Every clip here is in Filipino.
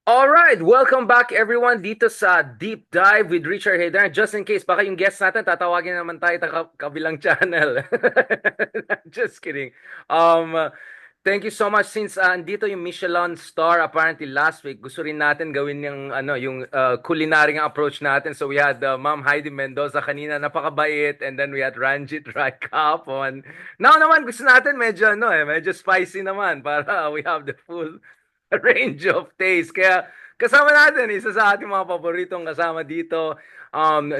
All right, welcome back everyone dito sa Deep Dive with Richard Hayden. Just in case, baka yung guest natin, tatawagin naman tayo kabilang channel. Just kidding. Um, Thank you so much since andito yung Michelin star apparently last week. Gusto rin natin gawin yung culinary approach natin. So we had Ma'am Heidi Mendoza kanina, napakabait, and then we had Ranjit Rai kahapon. Now naman gusto natin medyo spicy naman para we have the full range of taste. Kaya kasama natin, isa sa ating mga paboritong kasama dito,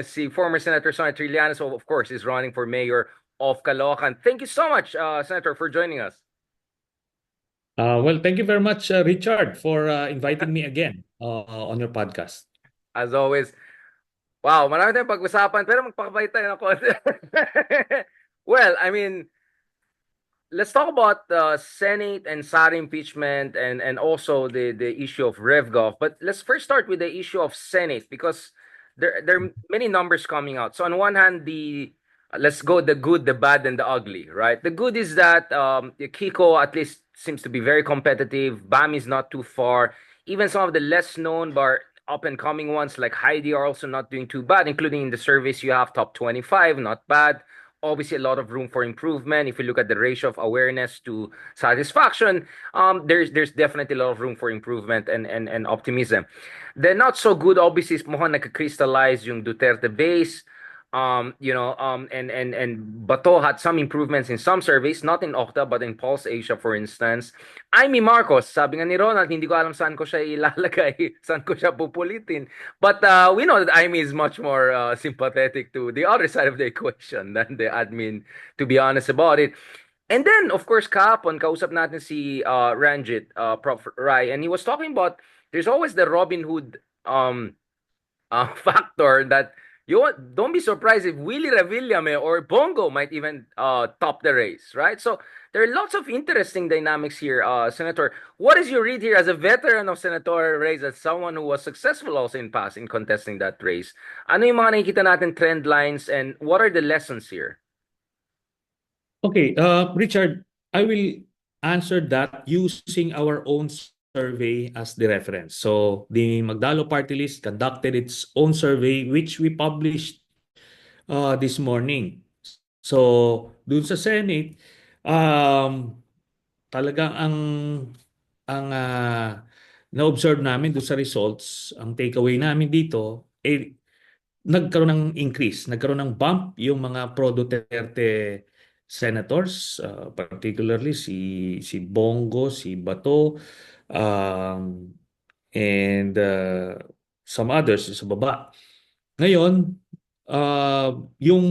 si former Senator Sonia Trillanes, so of course, is running for mayor of Caloocan. Thank you so much, Senator, for joining us. Well, thank you very much, Richard, for inviting me again on your podcast. As always, wow, marami tayong pag-usapan, pero magpakabait tayo ng konti. Well, I mean, let's talk about Senate and Sara impeachment and also the issue of RevGov. But let's first start with the issue of Senate because there are many numbers coming out. So on one hand, the let's go the good, the bad, and the ugly, right? The good is that Kiko at least seems to be very competitive. Bam is not too far. Even some of the less known but up and coming ones like Heidi are also not doing too bad, including in the service you have top 25, not bad. Obviously a lot of room for improvement. If you look at the ratio of awareness to satisfaction, there's definitely a lot of room for improvement and optimism. The not so good obviously is mukhang nagka-crystallize yung Duterte base. And Bato had some improvements in some surveys, not in Okta, but in Pulse Asia, for instance. Amy Marcos, sabi nga ni Ronald, hindi ko alam saan ko siya ilalagay, saan ko siya pupulitin. But we know that Amy is much more sympathetic to the other side of the equation than the admin, to be honest about it. And then, of course, kahapon, kausap natin si Ranjit, Prof. Rai, and he was talking about there's always the Robin Hood factor that don't be surprised if Willie Revillame or Bongo might even top the race, right? So there are lots of interesting dynamics here, Senator. What is your read here as a veteran of senatorial race, as someone who was successful also in past in contesting that race? Ano yung mga nakikita natin trend lines and what are the lessons here? Okay, Richard, I will answer that using our own survey as the reference. So the Magdalo Party List conducted its own survey, which we published this morning. So dun sa Senate, um, talagang ang na-observe namin doon sa results, ang takeaway namin dito, nagkaroon ng increase, nagkaroon ng bump yung mga pro-Duterte senators, particularly si Bongo, si Bato, um, and some others sa baba. Ngayon, yung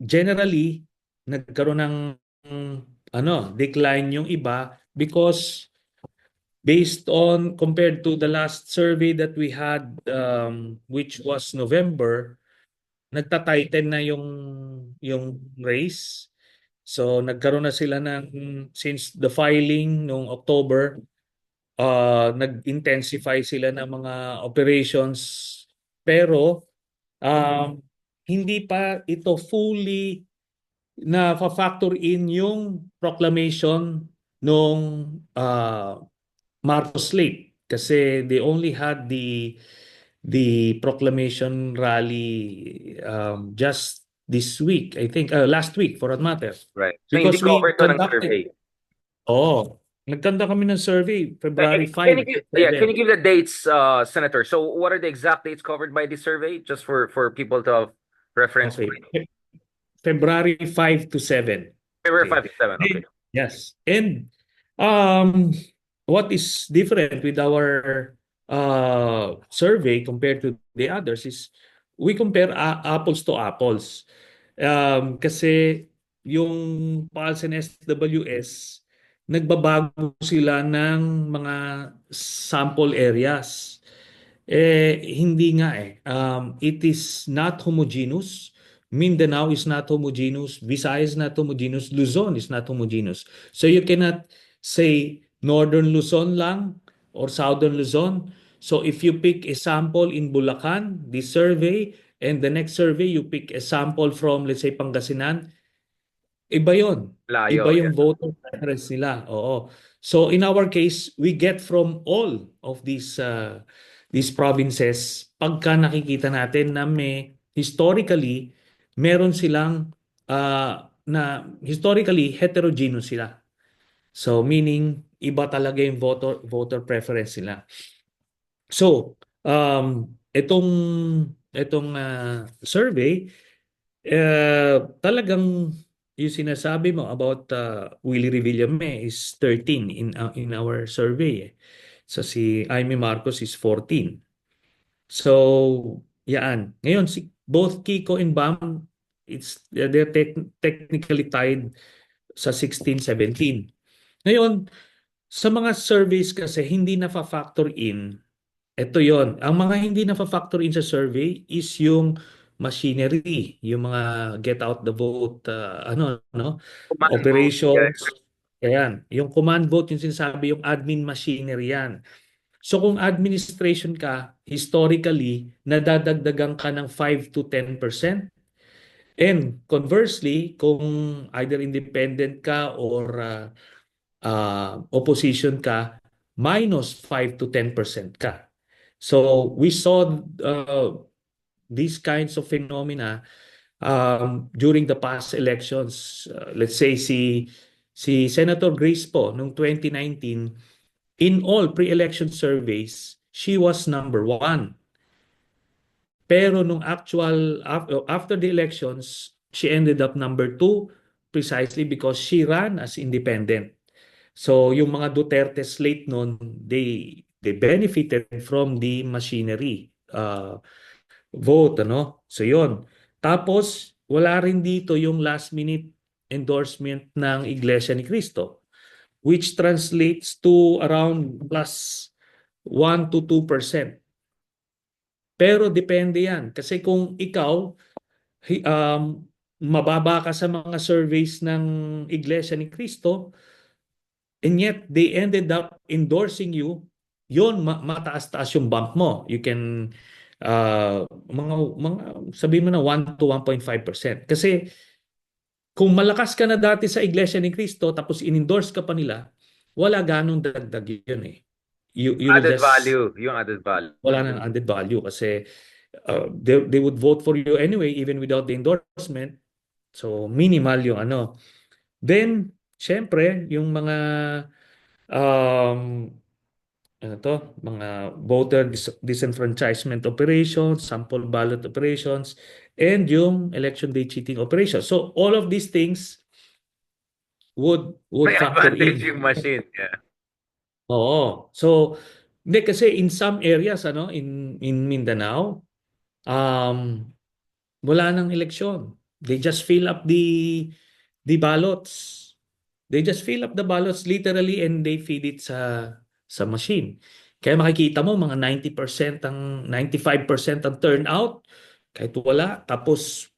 generally nagkaroon ng decline yung iba because based on compared to the last survey that we had, which was November, nagta-tighten na yung race. So nagkaroon na sila ng since the filing noong October, nag-intensify sila ng mga operations, pero um, hindi pa ito fully na factor in yung proclamation nung Marcos slate kasi they only had the proclamation rally just this week, I think, last week for that matter. Right. So hindi Because we covered to ng conducted, survey. nagkanda kami ng survey February Can 5 you give, to yeah, can you 7. give the dates, Senator? So what are the exact dates covered by this survey, just for people to have reference Okay. point? February 5 to 7. February Okay. 5 to 7, okay. Yes. And um, what is different with our survey compared to the others is we compare apples to apples. Kasi yung PALS and SWS, nagbabago sila ng mga sample areas. Hindi nga eh. It is not homogeneous. Mindanao is not homogeneous. Visayas is not homogeneous. Luzon is not homogeneous. So you cannot say Northern Luzon lang or Southern Luzon. So if you pick a sample in Bulacan, this survey, and the next survey you pick a sample from, let's say, Pangasinan, Iba yon. Iba Layo. yung voter preference nila. Oo. So in our case, we get from all of these provinces pagka nakikita natin na may historically meron silang na historically heterogeneous sila. So meaning iba talaga yung voter preference nila. So itong survey talagang yung sinasabi mo about Willie Revillame is 13 in our survey. So si Amy Marcos is 14. So yan. Ngayon si both Kiko and Bam they're technically tied sa 16, 17. Ngayon sa mga surveys kasi hindi na factor in. Ito yon. Ang mga hindi na factor in sa survey is yung machinery, yung mga get out the vote, no? Command vote. Yeah. Operations. Ayan. Yung command vote, yung sinasabi, yung admin machinery yan. So kung administration ka, historically, nadadagdagan ka ng 5 to 10%. And conversely, kung either independent ka or opposition ka, minus 5 to 10% ka. So we saw these kinds of phenomena during the past elections. Let's say si Senator Grace po noong 2019, in all pre-election surveys, she was number one. Pero nung after the elections, she ended up number two precisely because she ran as independent. So yung mga Duterte slate noon, they benefited from the machinery vote, ano? So yon. Tapos wala rin dito yung last minute endorsement ng Iglesia ni Cristo, which translates to around plus 1 to 2%. Pero depende yan kasi kung ikaw mababa ka sa mga surveys ng Iglesia ni Cristo, and yet they ended up endorsing you, yon mataas-taas yung bump mo. You can mga sabihin mo na 1 to 1.5%. Kasi kung malakas ka na dati sa Iglesia ni Cristo tapos in-endorse ka pa nila, wala ganong dagdag yun eh. You'll Added just value. Yung added value. wala nang added value kasi they would vote for you anyway even without the endorsement. So minimal yung ano. Then, syempre, yung mga um, ano to, mga voter disenfranchisement operations, sample ballot operations, and yung election day cheating operations. So all of these things would May factor advantage in. yung machine. Yeah. Oo. So hindi kasi in some areas in Mindanao um wala nang eleksyon. They just fill up the ballots. They just fill up the ballots literally and they feed it sa machine. Kaya makikita mo mga 90% ang 95% ang turnout kahit wala tapos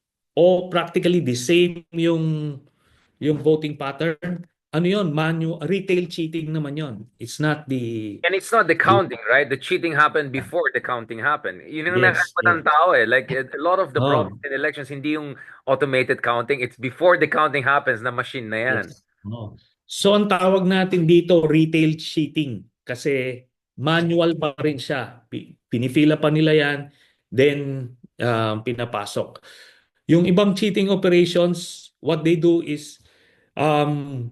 practically the same yung voting pattern. Ano yon? Manual retail cheating naman yon. It's not And it's not the the counting, right? The cheating happened before the counting happened. Yun yung yes, nakakalimutan yes. ng tao eh. Like a lot of the problems Oh. in elections, hindi yung automated counting. It's before the counting happens na machine na yan. Yes. Oo. So ang tawag natin dito retail cheating kasi manual pa rin siya. Pinifila pa nila yan, then pinapasok. Yung ibang cheating operations, what they do is um,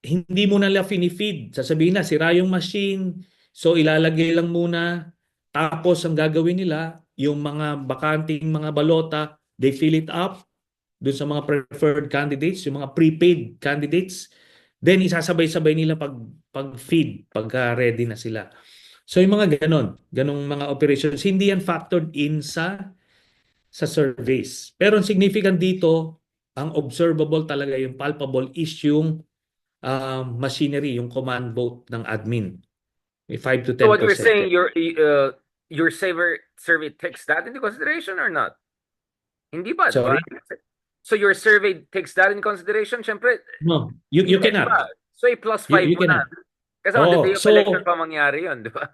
hindi mo nila finifeed. Sasabihin na, sira yung machine, so ilalagay lang muna. Tapos ang gagawin nila, yung mga bakanting mga balota, they fill it up dun sa mga preferred candidates, yung mga prepaid candidates. Then isasabay-sabay nila pag-feed, pagka ready na sila. So yung mga ganong mga operations, hindi yan factored in sa surveys. Pero ang significant dito, ang observable talaga, yung palpable is yung machinery, yung command vote ng admin. May 5 to So what you're 10%. saying, your saver survey takes that into consideration or not? Hindi pa, di ba? Sorry? So your survey takes that into consideration? Siyempre, No, you hindi, di ba? cannot. So i-plus You, 5 you mo na. cannot. Kasi on the day Oh, of election so pa mangyari yun, di ba?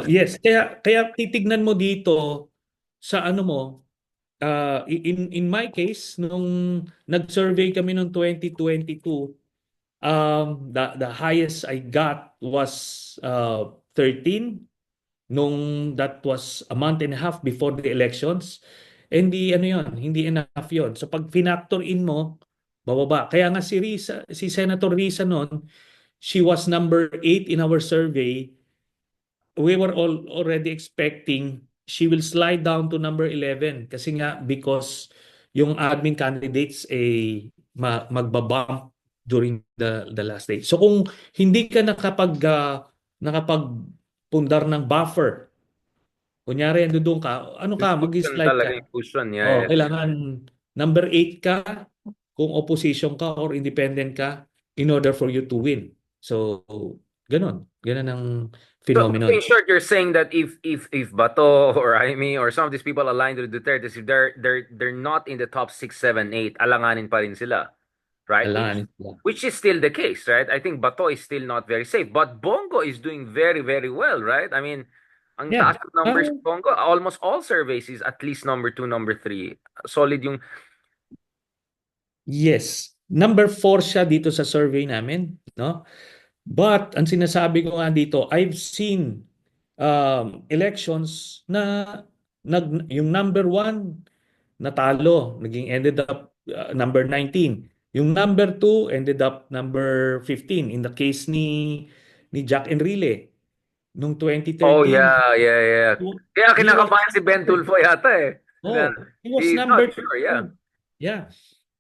yes, kaya titignan mo dito sa ano mo in my case, nung nag-survey kami noong 2022, the highest I got was 13 nung that was a month and a half before the elections. Hindi ano yon, hindi enough yon. So pag finactor in mo, bababa. Kaya nga si Senator Risa noon, she was number 8 in our survey. We were all already expecting she will slide down to number 11 kasi nga because yung admin candidates magbabump during the last day. So kung hindi ka nakapagpundar ng buffer, kunyari ando doon ka, ano Yung ka, cushion mag-slide talaga, ka. yung cushion. Yeah, Oh, yeah. kailangan number 8 ka kung opposition ka or independent ka in order for you to win. So, ganon. Ganon ang So in phenomenon. short, you're saying that if Bato or Jaime or some of these people aligned with Duterte, if they're not in the top 6, 7, 8, alanganin pa rin sila, right? Kailangan nila. Which is still the case, right? I think Bato is still not very safe, but Bongo is doing very, very well, right? I mean, ang Yeah. taas ng numbers ng Bongo, almost all surveys is at least number 2, number 3. Solid yung Yes. Number 4 siya dito sa survey namin, no? But ang sinasabi ko nga dito, I've seen elections na yung number 1 natalo, naging ended up number 19. Yung number 2 ended up number 15 in the case ni Jack Enrile nung Oh 2013. yeah, yeah, yeah. Kaya He was kinakabahan si Ben Tulfo yata eh. Na, oh, he was he's not number sure, yeah. 2. Yeah.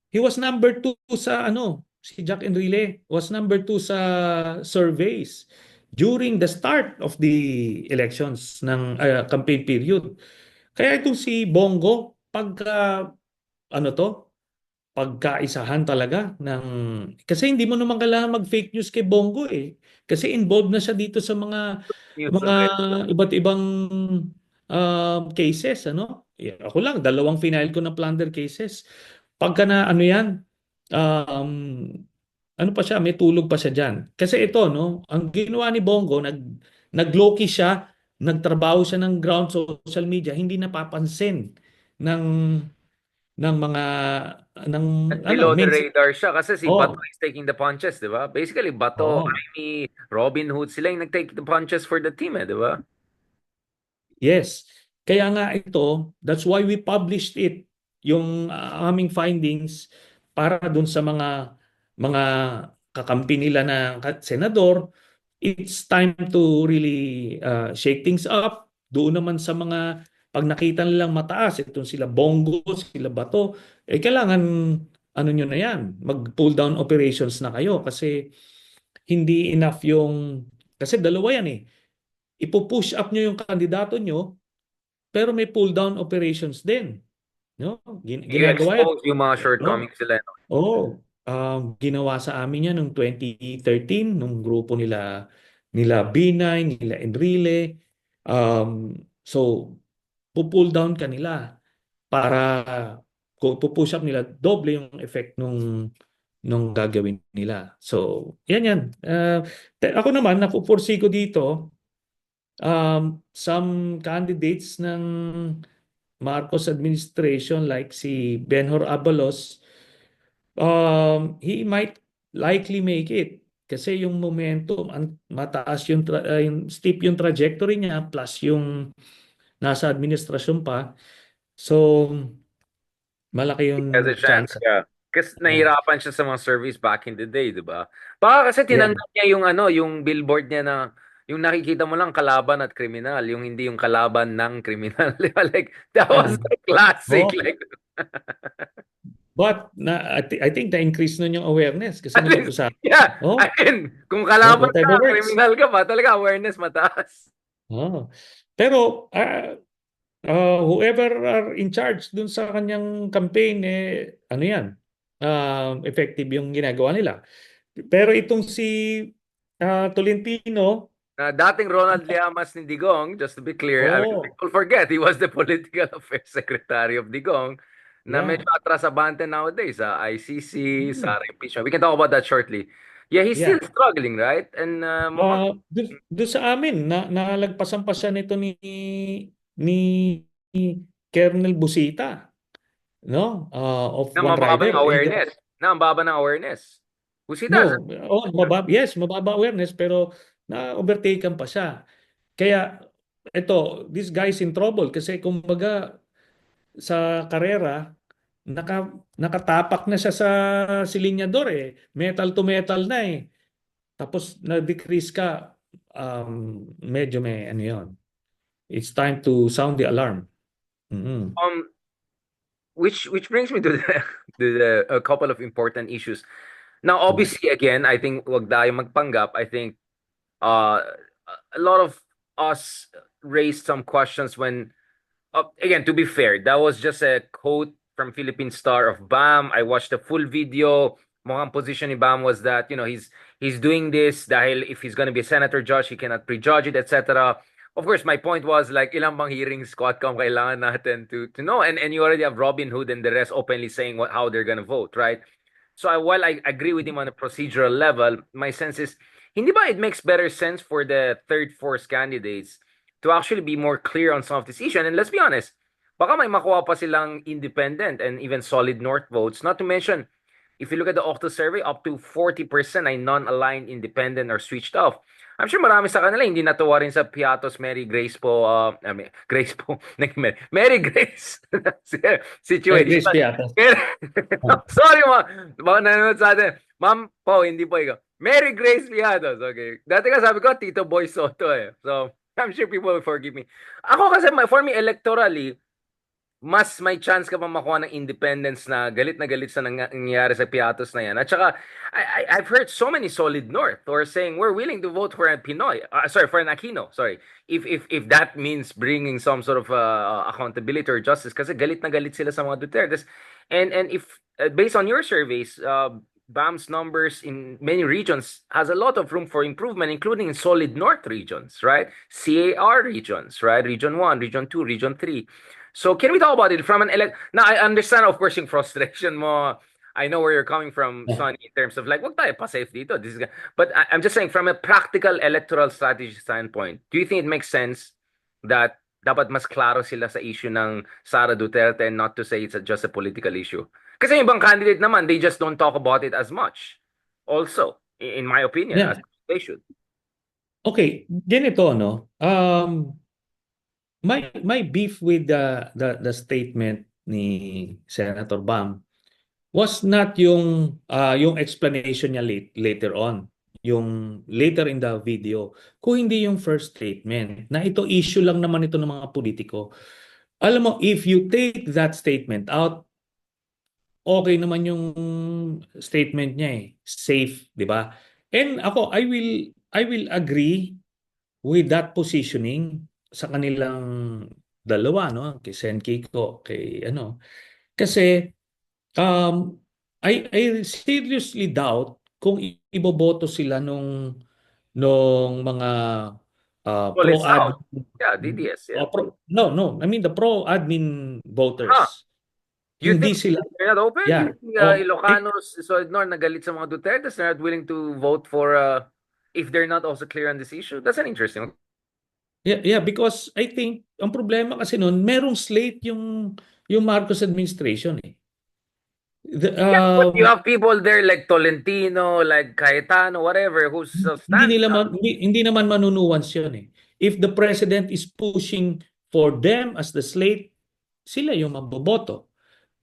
He was number 2 sa ano, si Jack Enrile was number 2 sa surveys during the start of the elections ng campaign period. Kaya itong si Bongo, pagka ano to, pagkaisahan talaga ng kasi hindi mo naman kailangan mag-fake news kay Bongo eh. Kasi involved na siya dito sa News mga already. iba't ibang cases ano. Yeah, ako lang dalawang final ko na plunder cases. Pagka na ano yan, um, ano pa siya, may tulog pa siya diyan. Kasi ito no, ang ginawa ni Bongo nag-low-key siya, nagtrabaho siya ng ground social media, hindi napapansin ng ng mga ng ano Below the mainstream. radar siya kasi si Bato Oh, is taking the punches, di ba? Basically, Bato, oh. Jaime, Robin Hood, sila yung nag-take the punches for the team eh, di ba? Yes. Kaya nga ito, that's why we published it, yung aming findings para dun sa mga kakampi nila na senador, it's time to really shake things up. Doon naman sa mga pag nakita nilang mataas, itong sila Bongo, sila Bato, kailangan ano nyo na yan, mag-pull down operations na kayo kasi hindi enough yung, kasi dalawa yan eh. Ipo-push up nyo yung kandidato nyo, pero may pull down operations din, no? Ginagawa yan. I-expose yung mga No? shortcomings sila. No? Oo. Ginawa sa amin yan noong 2013 nung grupo nila B9, nila Enrile. So pull down kanila para kung push up nila doble yung effect nung gagawin nila. So, yan. Ako naman, napupursige ko dito some candidates ng Marcos administration like si Benhur Abalos, he might likely make it kasi yung momentum mataas yung steep yung trajectory niya plus yung nasa administrasyon pa. So malaki Has a yung chance, chance. yeah. Kasi Yeah. nahirapan siya sa mga surveys back in the day, di ba? Baka kasi Yeah. tinanggap niya yung ano, yung billboard niya na yung nakikita mo lang kalaban at kriminal, yung hindi yung kalaban ng kriminal. Di ba? Like, that was Yeah. the classic. Oh, Like, but I think na-increase nun yung awareness kasi at least, napag-usapan. yeah. Oh, I mean, kung kalaban ka, whatever works. kriminal ka ba, talaga awareness mataas. Oh. Pero whoever are in charge dun sa kanyang campaign, ano yan, effective yung ginagawa nila. Pero itong si Tolentino, Dating Ronald Llamas ni Digong, just to be clear, I mean, oh, people forget he was the political affairs secretary of Digong na medyo yeah, atrasabante nowadays sa ICC, hmm, sa impeachment. We can talk about that shortly. Yeah, he's yeah. still struggling, right? And mukhang Doon sa amin, nalagpasan pa siya nito ni Colonel Busita. no, of Na one mababa yung rider. And awareness. Na ang baba ng awareness. Which he doesn't. no, yes, mababa awareness pero na-overtaken pa siya. Kaya ito, this guy is in trouble kasi kumbaga sa karera, nakatapak na siya sa silinyador eh. Metal to metal na eh. Tapos na-decrease ka, medyo may ano yun. It's time to sound the alarm. Mhm. Um, which brings me to the, to the a couple of important issues. Now, obviously, again, I think wag tayo magpanggap. I think uh, a lot of us raised some questions when, again, to be fair, that was just a quote from Philippine Star of Bam. I watched the full video. Mukhang position ni Bam was that, he's doing this dahil if he's gonna be a senator judge, he cannot prejudge it, etc. Of course, my point was like ilang bang hearings Quadcom kailangan natin to know, and you already have Robin Hood and the rest openly saying how they're gonna vote, right? So while I agree with him on a procedural level, my sense is, hindi ba it makes better sense for the third, fourth candidates to actually be more clear on some of this issue? And let's be honest, baka may makuha pa silang independent and even solid North votes. Not to mention, if you look at the Octo survey, up to 40% ay non-aligned, independent, or switched off. I'm sure marami sa kanila hindi natuwa rin sa Piatos Mary Grace po, Grace po, Mary Grace situation. Grace Piatas. Sorry, baka nanonood sa atin. Ma'am po, hindi po ikaw. Mary Grace Piatos, okay. Dati ka sabi ko, Tito Boy Soto eh. So, I'm sure people will forgive me. Ako kasi, for me, electorally, mas may chance ka pa makuha ng independence na galit sa nangyayari sa Piatos na yan. At saka, I've heard so many solid North who are saying we're willing to vote for a Pinoy. Sorry, for an Aquino. Sorry. If that means bringing some sort of accountability or justice, kasi galit na galit sila sa mga Dutertes. And if, based on your surveys, BAM's numbers in many regions has a lot of room for improvement, including in solid North regions, right? CAR regions, right? Region 1, Region 2, Region 3. So can we talk about it from an Now, I understand, of course, yung frustration mo. I know where you're coming from, Yeah. Sonny, in terms of like, wag tayo pa-safe dito. But I'm just saying, from a practical electoral strategy standpoint, do you think it makes sense that dapat mas klaro sila sa issue ng Sara Duterte and not to say it's just a political issue? Kasi yung ibang candidate naman, they just don't talk about it as much. Also, in my opinion, as Yeah. they should. Okay, ganito no. My beef with the statement ni Senator Bam was not yung explanation niya later on, yung later in the video, kung hindi yung first statement na ito issue lang naman ito ng mga politiko. Alam mo, if you take that statement out, okay naman yung statement niya eh, safe, di ba? And ako, I will agree with that positioning sa kanilang dalawa, no? Kay Sen Kiko, kay ano. Kasi um, I seriously doubt kung iboboto sila nung mga Well, it's out. pro-admin. Yeah, DDS, yeah. No, I mean the pro-admin Huh. voters. You think Hindi sila, they're not open? You yeah. think Oh, Ilocanos, so ignore nagalit sa mga Duterte, they're not willing to vote for if they're not also clear on this issue? That's an interesting. yeah, because I think ang problema kasi noon, merong slate yung Marcos administration eh. Yeah, but you have people there like Tolentino, like Cayetano, whatever, who's standing up. Hindi naman manunuwans 'yun eh. If the president is pushing for them as the slate, sila yung maboboto.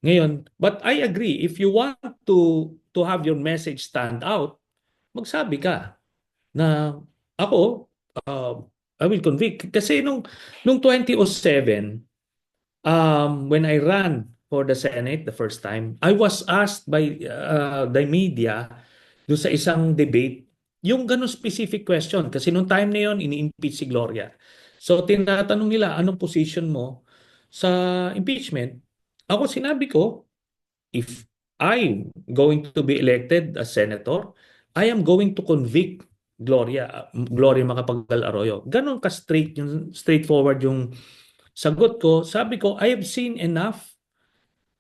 Ngayon, but I agree, if you want to have your message stand out, magsabi ka na ako, I will convict. Kasi nung 2007, when I ran for the Senate the first time, I was asked by the media doon sa isang debate yung ganun specific question. Kasi nung time na yon ini-impeach si Gloria. So tinatanong nila, anong position mo sa impeachment? Ako sinabi ko, if I'm going to be elected as senator, I am going to convict Gloria Macapagal Arroyo. Ganon ka straightforward yung sagot ko. Sabi ko, I have seen enough.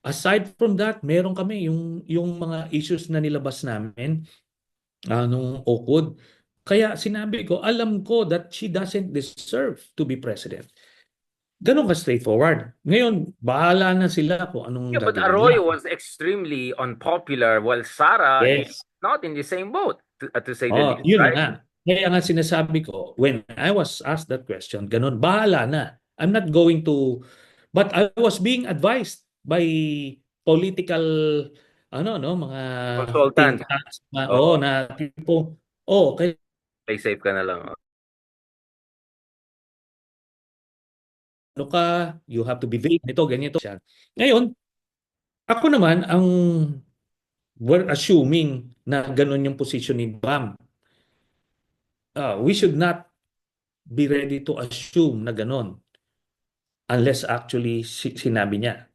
Aside from that, meron kami yung mga issues na nilabas namin nung OCOD. Kaya sinabi ko, alam ko that she doesn't deserve to be president. Ganun ka straightforward. Ngayon, bahala na sila kung anong Yeah, but gagawin Arroyo nila. was extremely unpopular while Sara is Yes. not in the same boat, to say the Oh, least, yun na right? nga. Kaya nga sinasabi ko, when I was asked that question, ganun, bahala na. I'm not going to, but I was being advised by political, ano, no, mga Consultant. think tanks, Oo, na tipo, kaya play safe ka na lang. ano ka, you have to be vague, nito, ganito siya. Ngayon, ako naman, we're assuming na ganun yung position ni Bam. We should not be ready to assume na ganun unless actually sinabi niya.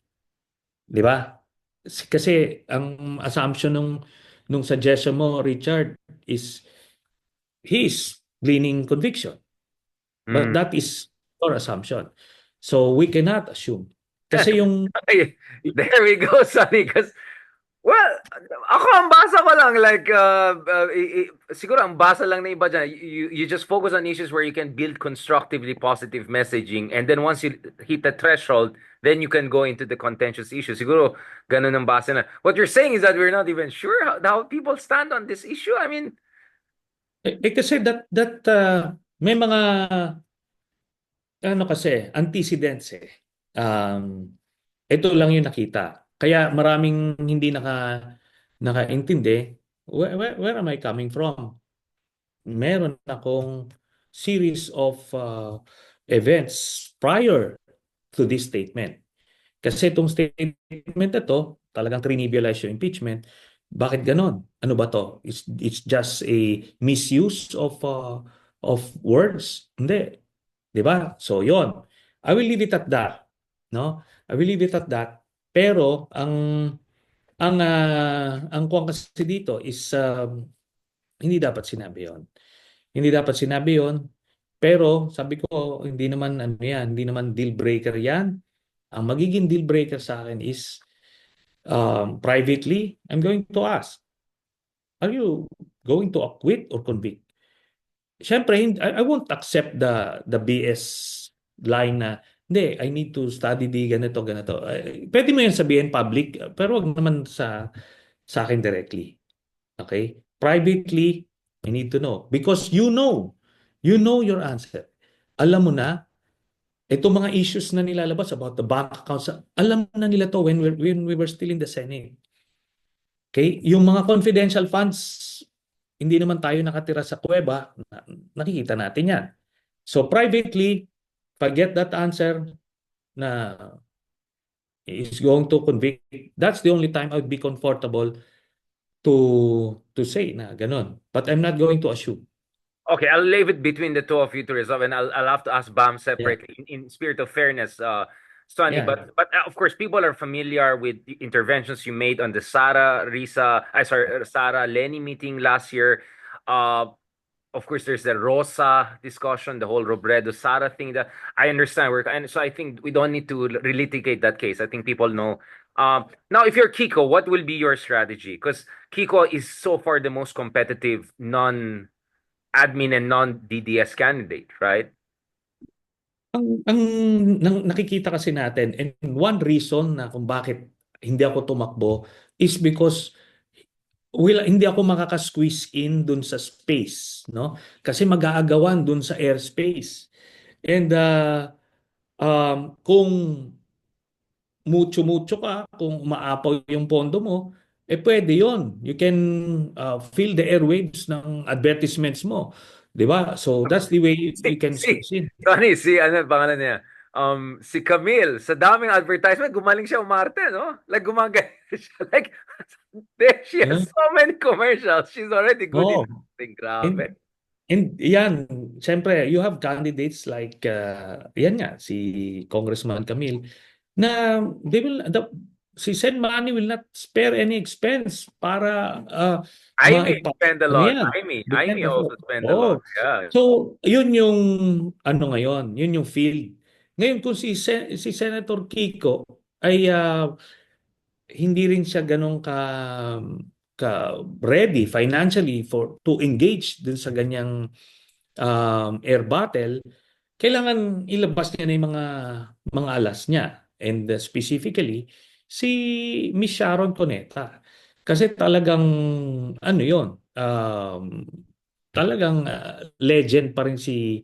Di ba? Kasi ang assumption nung suggestion mo, Richard, is he is leaning conviction. But Mm. that is your assumption. So we cannot assume. Kasi yung Ay, there we go, Sonny. Because, well, ako ang basa ko lang, like, siguro ang basa lang na iba dyan, you just focus on issues where you can build constructively positive messaging, and then once you hit the threshold, then you can go into the contentious issues. Siguro, ganun ang basa na. What you're saying is that we're not even sure how people stand on this issue. I mean, kasi may mga ano kasi antecedents eh. Ito lang yung nakita. Kaya maraming hindi nakaintindi, where am I coming from? Meron akong series of events prior to this statement. Kasi itong statement na to, talagang trivialize yung impeachment. Bakit ganon? Ano ba to? It's just a misuse of words? Hindi. 'Di ba? So, yon. I will leave it at that, no? I will leave it at that. Pero ang kuwan kasi dito is hindi dapat sinabi 'yon. Hindi dapat sinabi 'yon. Pero sabi ko, hindi naman ano 'yan, hindi naman deal breaker 'yan. Ang magiging deal breaker sa akin is privately, I'm going to ask, are you going to acquit or convict? Siyempre, I won't accept the BS line na, hindi, I need to study the ganito, ganito. Pwede mo yan sabihin public, pero wag naman sa akin directly. Okay? Privately, I need to know. Because you know your answer. Alam mo na, itong mga issues na nilalabas about the bank accounts, alam na nila to when we were still in the Senate. Okay? Yung mga confidential funds, hindi naman tayo nakatira sa kuweba, nakikita natin yan. So privately, if I get that answer na is going to convict, that's the only time I would be comfortable to say na ganun. But I'm not going to assume. okay, I'll leave it between the two of you to resolve, and I'll have to ask Bam Yeah. separately in spirit of fairness, Sonny. Yeah. But of course, people are familiar with the interventions you made on the Sara Lenny meeting last year. Uh, of course, there's the Rosa discussion, the whole Robredo Sara thing. That I understand. And so I think we don't need to relitigate that case. I think people know. Now, if you're Kiko, what will be your strategy? Because Kiko is so far the most competitive non-admin and non-DDS candidate, right? Ang nakikita kasi natin, and one reason na kung bakit hindi ako tumakbo is because hindi ako makaka-squeeze in dun sa space, no? Kasi mag-aagawan dun sa airspace. And kung mucho-mucho ka, kung umaapaw yung pondo mo, pwede yon. You can fill the airwaves ng advertisements mo. 'Di ba? So that's the way you can Si, squeeze in. Tony, ano pangalan niya? Si Camille, sa daming advertisement, gumaling siya umarte, no? Like, gumagaya siya. Like, there she Yeah. has so many commercials. She's already good in Oh, acting. and Grabe. yan, siyempre, you have candidates like, yan nga, si Congressman Camille, na si Sen Manny will not spare any expense para Aimee spend a ano lot. yan. Aimee Depende also po. spend a lot. Oo. Yeah. So, yun yung ano ngayon, yun yung field. Ngayon kung si Senator Kiko ay hindi rin siya ganun ka ready financially to engage dun sa ganyang air battle, kailangan ilabas niya na yung mga alas niya. And specifically, si Miss Sharon Cuneta. Kasi talagang, ano yon talagang legend pa rin si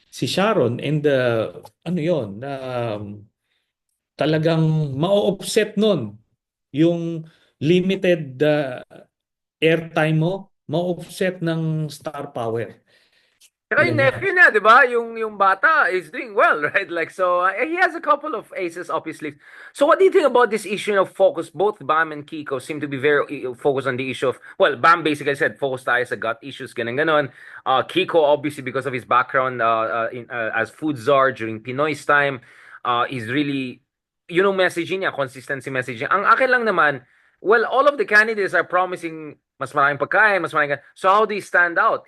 Sharon. And ano yon talagang ma-offset nun yung limited airtime mo, ma-offset ng star power. Saka yung Yan yan. nephew niya, di ba? Yung bata is doing well, right? Like, so, he has a couple of aces up his sleeve. So, what do you think about this issue of focus? Both Bam and Kiko seem to be very focused on the issue of, well, Bam basically said, focus tayo sa gut issues, ganun ganon. Kiko, obviously, because of his background as food czar during Pinoy's time, is really, messaging niya, consistency messaging. Ang akin lang naman, well, all of the candidates are promising mas maraming pagkain, mas maraming. So, how do you stand out?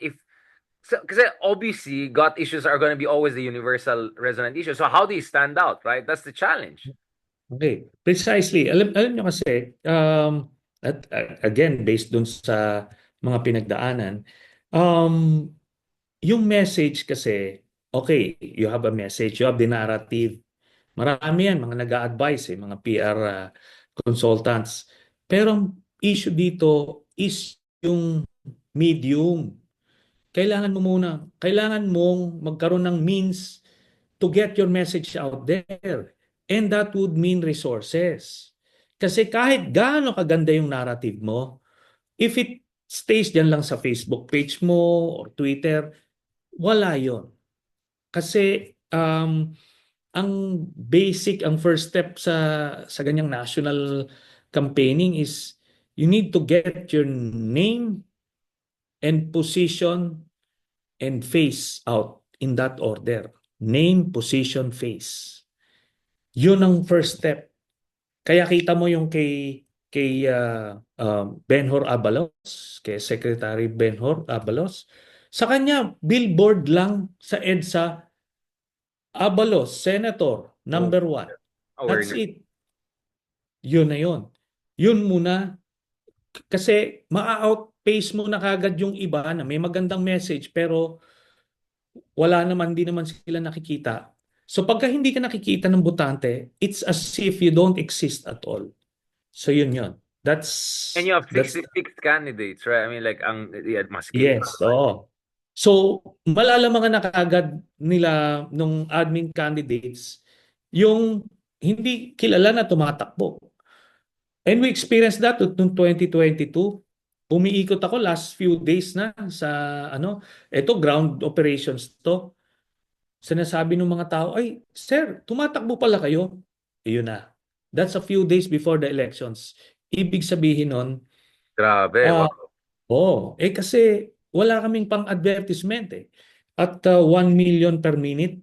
Kasi obviously, gut issues are going to be always the universal resonant issue. So how do you stand out, right? That's the challenge. Okay, precisely. Alam nyo kasi, at again, based dun sa mga pinagdaanan, um, yung message kasi, okay, you have a message, you have the narrative. Marami yan, mga nag-a-advise, mga PR consultants. Pero ang issue dito is yung medium. Kailangan mong magkaroon ng means to get your message out there. And that would mean resources. Kasi kahit gaano kaganda yung narrative mo, if it stays dyan lang sa Facebook page mo or Twitter, wala yon. Kasi ang ang first step sa ganyang national campaigning is you need to get your name and position and face out in that order. Name, position, face. Yun ang first step. Kaya kita mo yung kay Benhur Abalos, kay Secretary Benhur Abalos. Sa kanya, billboard lang sa EDSA, Abalos, Senator, Oh, number one. That's awareness. it. Yun na yun. Yun muna. Kasi ma-outpace mo na kagad yung iba na may magandang message pero wala naman, hindi naman sila nakikita. So pagka hindi ka nakikita ng botante, it's as if you don't exist at all. So yun yun. And you have That's 66 candidates, right? I mean, like, yeah, maski. yes, oo. So malalaman na kagad nila nung admin candidates yung hindi kilala na tumatakbo. And we experienced that noong 2022. Umiikot ako last few days na sa ito ground operations to. Sinasabi ng mga tao, ay, sir, tumatakbo pala kayo. Iyon na. That's a few days before the elections. Ibig sabihin nun, Grabe, ah, wow. kasi wala kaming pang-advertisement eh. At 1 million per minute,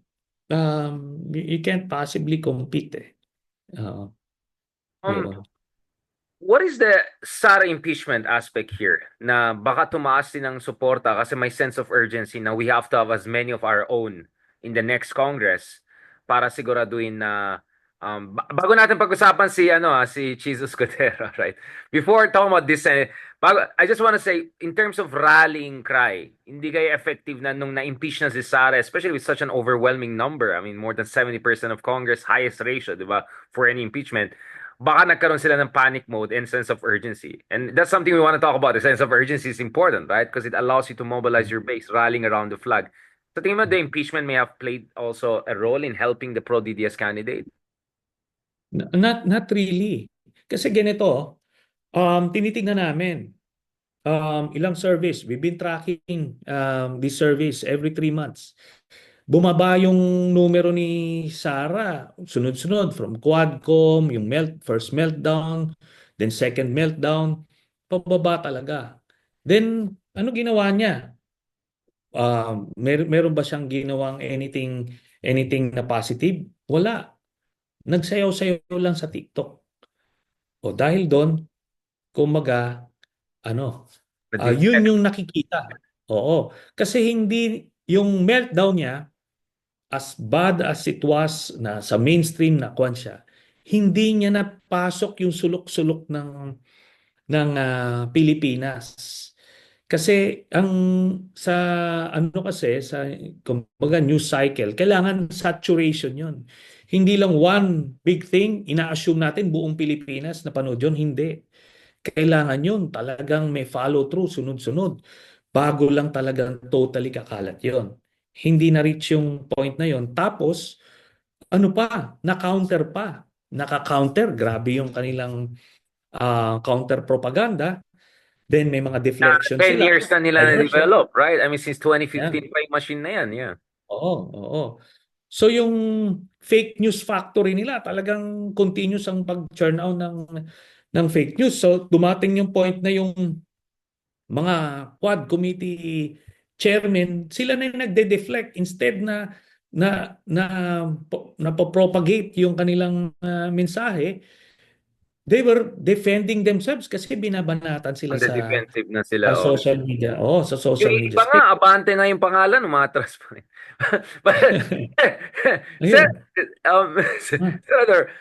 you can't possibly compete eh. Uh, Um, yun. what is the Sara impeachment aspect here? Na baka tumaas din ang suporta kasi may sense of urgency na we have to have as many of our own in the next Congress para siguraduhin na bago natin pag-usapan si Jesus Cotero, right? Before talking about this, I just want to say in terms of rallying cry, hindi kayo effective na nung na-impeach na si Sara, especially with such an overwhelming number. I mean, more than 70% of Congress, highest ratio, di ba, for any impeachment. Baka nagkaroon sila ng panic mode and sense of urgency. And that's something we want to talk about. The sense of urgency is important, right? Because it allows you to mobilize your base, rallying around the flag. So tingin mo, the impeachment may have played also a role in helping the pro-DDS candidate? Not really. Kasi ganito, tinitingnan namin ilang service. We've been tracking this service every 3 months. Bumaba yung numero ni Sara, sunod-sunod from Quadcom, yung first meltdown, then second meltdown, pababa talaga. Then, ano ginawa niya? Meron ba siyang ginawang anything na positive? Wala. Nagsayaw-sayaw lang sa TikTok. O dahil doon, kumaga, yun Na-defect. yung nakikita. Oo. Kasi hindi yung meltdown niya, as bad as it was na sa mainstream na kwan siya, hindi niya napasok yung sulok-sulok ng Pilipinas. Kasi sa sa kumbaga news cycle, kailangan saturation 'yon. Hindi lang one big thing, ina-assume natin buong Pilipinas napanood 'yon, hindi. Kailangan 'yun talagang may follow through, sunod-sunod. Bago lang talagang totally kakalat 'yon. Hindi na reach yung point na 'yon. Tapos ano pa, na-counter pa. Naka-counter, grabe yung kanilang counter propaganda. Then may mga Na deflection 10 sila, years na nila diversion. na-develop, right? I mean, since Yeah. 2015 pa yung machine na yan, yeah. Oo, oo. So yung fake news factory nila talagang continuous ang pag-churn out ng fake news. So dumating yung point na yung mga Quad Committee chairman, sila na yung nagde-deflect instead na propagate yung kanilang mensahe. They were defending themselves kasi binabanatan On sila the sa defensive na sila, oh. social media. Oh, sa Yung social media iba space. nga, abante nga yung pangalan, umatras pa rin. But, Sen- Ayun. Ah, Senator,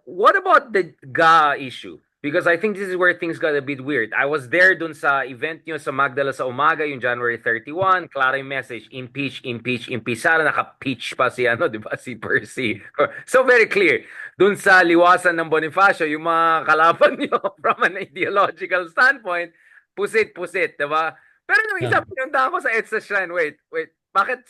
what about the GA issue? Because I think this is where things got a bit weird. I was there dun sa event nyo sa Magdala sa umaga, yung January 31. Klaro yung message, impeach, impeach, impeach. Sana naka-peach pa si, di ba, si Percy. So very clear. Dun sa liwasan ng Bonifacio, yung mga kalaban nyo from an ideological standpoint, pusit-pusit, di ba? Pero nung isa, ah, pinunta ako sa EDSA Shrine, wait, bakit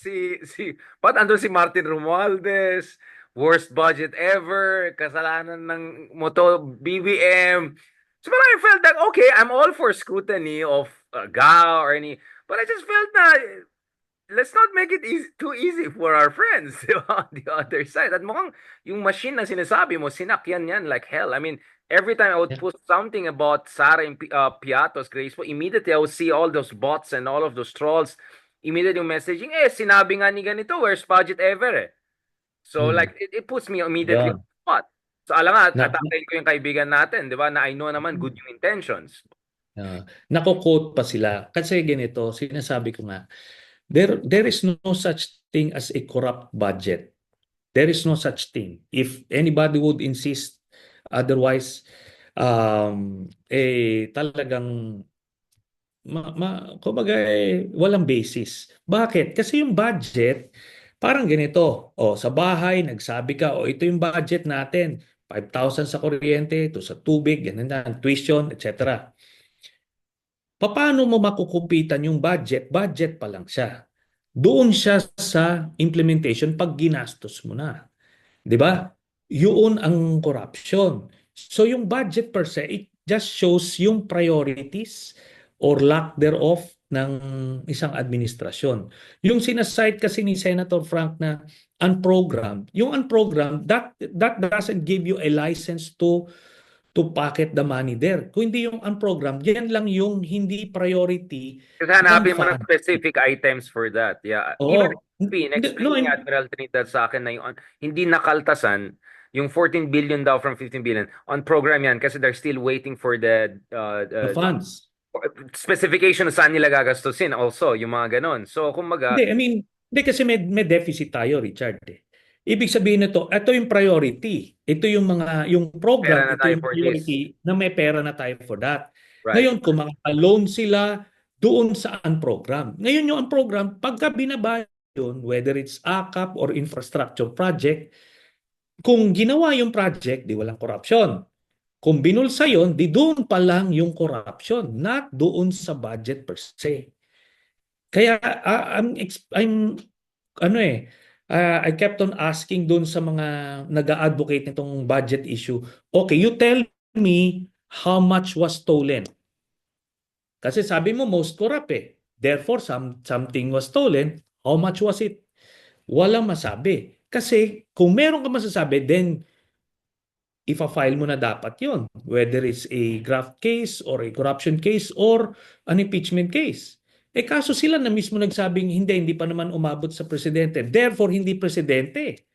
ba't andun si Martin Romualdez? Worst budget ever, kasalanan ng BBM. So parang I felt that, okay, I'm all for scrutiny of GA or any, but I just felt na, let's not make it too easy for our friends, di ba, on the other side. At mukhang yung machine na sinasabi mo, sinakyan yan like hell. I mean, every time I would yeah. post something about Sara and Piatos, Grace po, immediately I would see all those bots and all of those trolls, immediately yung messaging, sinabi nga ni ganito, worst budget ever eh. So Hmm. like it puts me immediately on Yun. the spot. So alam nga, Na, atakin ko yung kaibigan natin, di ba, na I know naman good yung intentions. nako-quote pa sila. Kasi ganito, sinasabi ko nga, there is no such thing as a corrupt budget. There is no such thing. If anybody would insist otherwise, talagang kumbaga walang basis. Bakit? Kasi yung budget, parang ganito. O, sa bahay, nagsabi ka, o ito yung budget natin. 5,000 sa kuryente, ito sa tubig, ganun na, tuition, etc. Paano mo makukumpitan yung budget? Budget pa lang siya. Doon siya sa implementation pag ginastos mo na. 'Di ba? Yun ang corruption. So yung budget per se, it just shows yung priorities or lack thereof ng isang administrasyon. Yung sinasite kasi ni Senator Frank na unprogrammed, yung unprogrammed, that doesn't give you a license to pocket the money there. Kung hindi yung unprogrammed, yan lang yung hindi priority Kasi ng hanapin mo ng fund. specific items for that. Yeah. Even Oo. No, explain ni Admiral Trinidad sa akin na yung hindi nakaltasan yung 14 billion daw from 15 billion on program yan kasi they're still waiting for the the funds. specification saan nila gagastusin also, yung mga ganon. So, kumbaga, Hindi, I mean, hindi kasi may deficit tayo, Richard. Eh. Ibig sabihin nito, ito yung priority. Ito yung yung pera program, na ito tayo yung for this. priority na may pera na tayo for that. Right. Ngayon, kung mga loan sila doon sa unprogram. Ngayon yung unprogram, pagka binabayad yun, whether it's AKAP or infrastructure project, kung ginawa yung project, di walang corruption. Kung binulsa yun, di doon pa lang yung corruption, not doon sa budget per se. Kaya I'm ano I kept on asking doon sa mga nag-a-advocate nitong budget issue. Okay, you tell me how much was stolen. Kasi sabi mo most corrupt eh. Therefore, something was stolen. How much was it? Walang masabi. Kasi kung meron ka masasabi, then ifa-file mo na dapat yon, whether it's a graft case or a corruption case or an impeachment case. Kaso sila na mismo nagsabing hindi pa naman umabot sa presidente. Therefore, hindi presidente.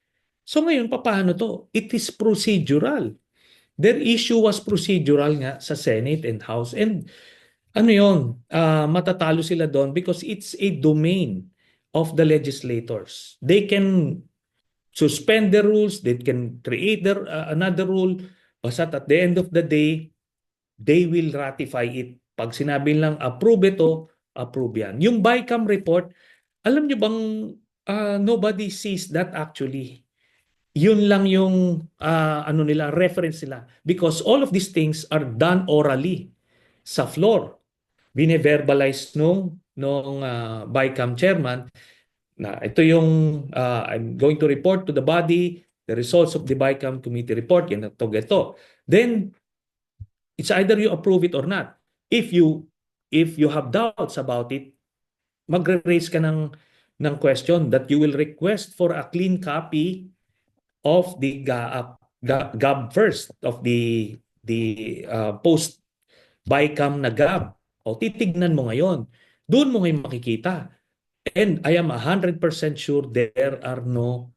So ngayon, paano to? It is procedural. Their issue was procedural nga sa Senate and House. And ano yon, matatalo sila doon because it's a domain of the legislators. They can suspend the rules, they can create another rule, basta at the end of the day, they will ratify it Pag sinabi lang approve ito, approve yan. Yung BICAM report, alam nyo bang nobody sees that actually. Yun lang yung ano nila, reference nila. Because all of these things are done orally sa floor. Bine-verbalize nung BICAM chairman na ito yung I'm going to report to the body the results of the BICAM committee report. Yan ito. Then it's either you approve it or not. If you have doubts about it, magre-raise ka ng question that you will request for a clean copy of the GAB first of the post BICAM na GAB. O titignan mo ngayon. Doon mo ngayon makikita. And I am 100% sure there are no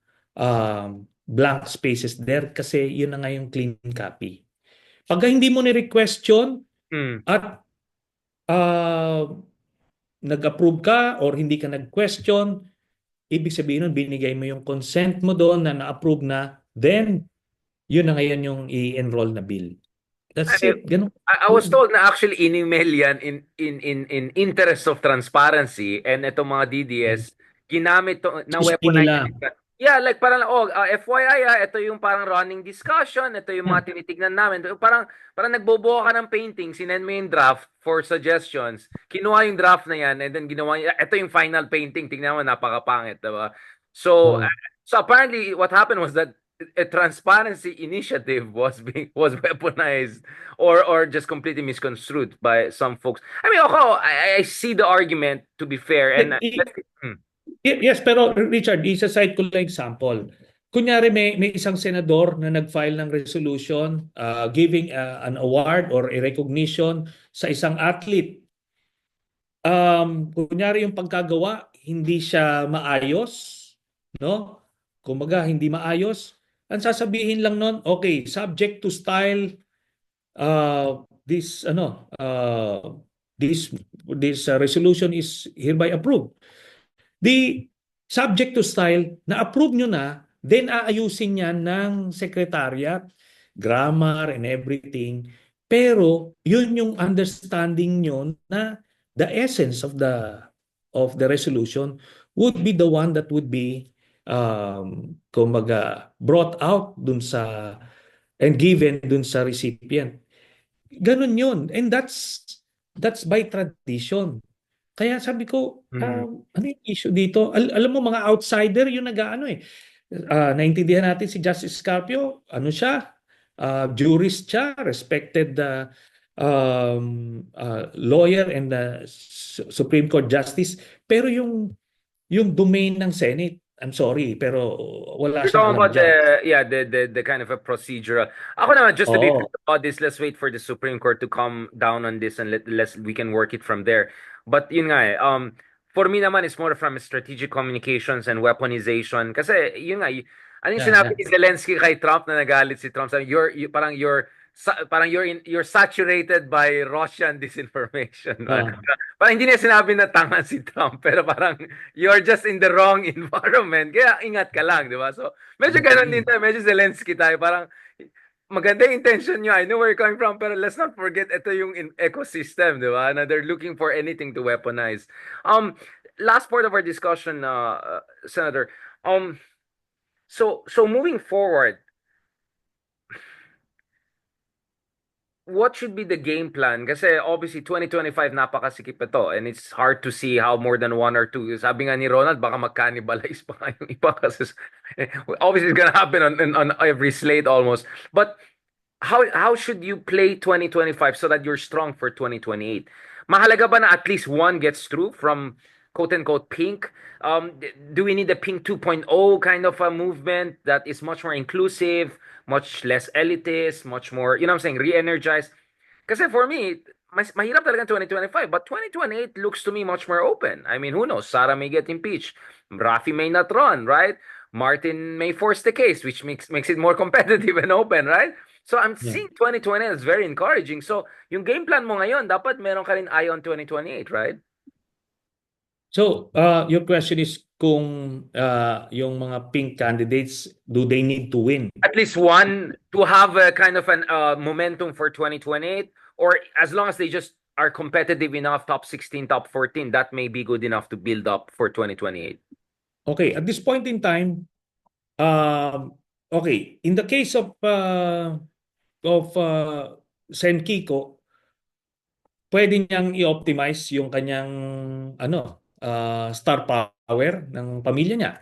blank spaces there kasi yun na nga yung clean copy. Pag hindi mo ni-request yun at nag-approve ka or hindi ka nag-question, ibig sabihin nun, binigay mo yung consent mo doon na na-approve na, then yun na ngayon yung i-enroll na bill. That's I, it. Ganun. I was told na actually in-email yan in interest of transparency, and itong mga DDS ginamit to, na Gusto weaponize. nila. Yeah, like parang FYI, ito yung parang running discussion, ito yung mga tinitignan namin. Parang nagbobuo ka ng painting, sinend mo yung draft for suggestions. Kinuha yung draft na yan and then ginawa niya, ito yung final painting. Tingnan mo, napakapangit, diba? So Oh. so apparently what happened was that a transparency initiative was weaponized or just completely misconstrued by some folks. I mean, I see the argument, to be fair, and Yes, pero Richard, isa-cite ko lang example. Kunyari may isang senador na nag-file ng resolution giving an award or a recognition sa isang athlete. Kunyari yung pagkagawa, hindi siya maayos, no? Kumbaga, hindi maayos. Ang sasabihin lang nun, okay, subject to style, this resolution is hereby approved. The subject to style, na-approve nyo na, then aayusin yan ng secretariat, grammar and everything. Pero yun yung understanding nyo na the essence of the resolution would be the one that would be kumbaga brought out dun sa and given dun sa recipient. Ganun yun. And that's by tradition. Kaya sabi ko, ano yung issue dito? Alam mo, mga outsider yung nag-ano eh. Naintindihan natin si Justice Carpio, ano siya? Jurist siya, respected lawyer and Supreme Court Justice. Pero yung domain ng Senate, I'm sorry, pero wala you're siyang talking alam about dyan. the kind of a procedural. Ako naman, just to be Oo. fair about this, let's wait for the Supreme Court to come down on this and let's we can work it from there. But yun nga for me naman, it's more from strategic communications and weaponization. Kasi yun nga, ano yung Yeah, sinabi yeah. ni Zelensky kay Trump na nagalit si Trump? Sabi, parang you're saturated by Russian disinformation. Ah, Parang hindi niya sinabi na tanga si Trump, pero parang you're just in the wrong environment. Kaya ingat ka lang, di ba? So, medyo ganun din tayo, medyo Zelensky tayo. Parang maganda yung intention nyo. I know where you're coming from, pero let's not forget ito yung ecosystem, di ba? Na they're looking for anything to weaponize. Last part of our discussion, Senator. So moving forward, what should be the game plan? Kasi obviously 2025 napakasikip ito and it's hard to see how more than one or two. Sabi nga ni Ronald, baka mag-cannibalize pa nga yung iba kasi obviously it's gonna happen on every slate almost. But how should you play 2025 so that you're strong for 2028? Mahalaga ba na at least one gets through from quote-unquote pink? Do we need a pink 2.0 kind of a movement that is much more inclusive, much less elitist, much more, you know what I'm saying, re-energized? Kasi for me, mahirap talaga 2025, but 2028 looks to me much more open. I mean, who knows? Sara may get impeached. Rafi may not run, right? Martin may force the case, which makes it more competitive and open, right? So I'm yeah. seeing 2020 as very encouraging. So yung game plan mo ngayon, dapat meron ka rin eye on 2028, right? So, your question is kung yung mga pink candidates, do they need to win? At least one to have a kind of an momentum for 2028, or as long as they just are competitive enough, top 16, top 14, that may be good enough to build up for 2028. Okay, at this point in time, okay, in the case of Sen Kiko, pwede niyang i-optimize yung kanyang star power ng pamilya niya.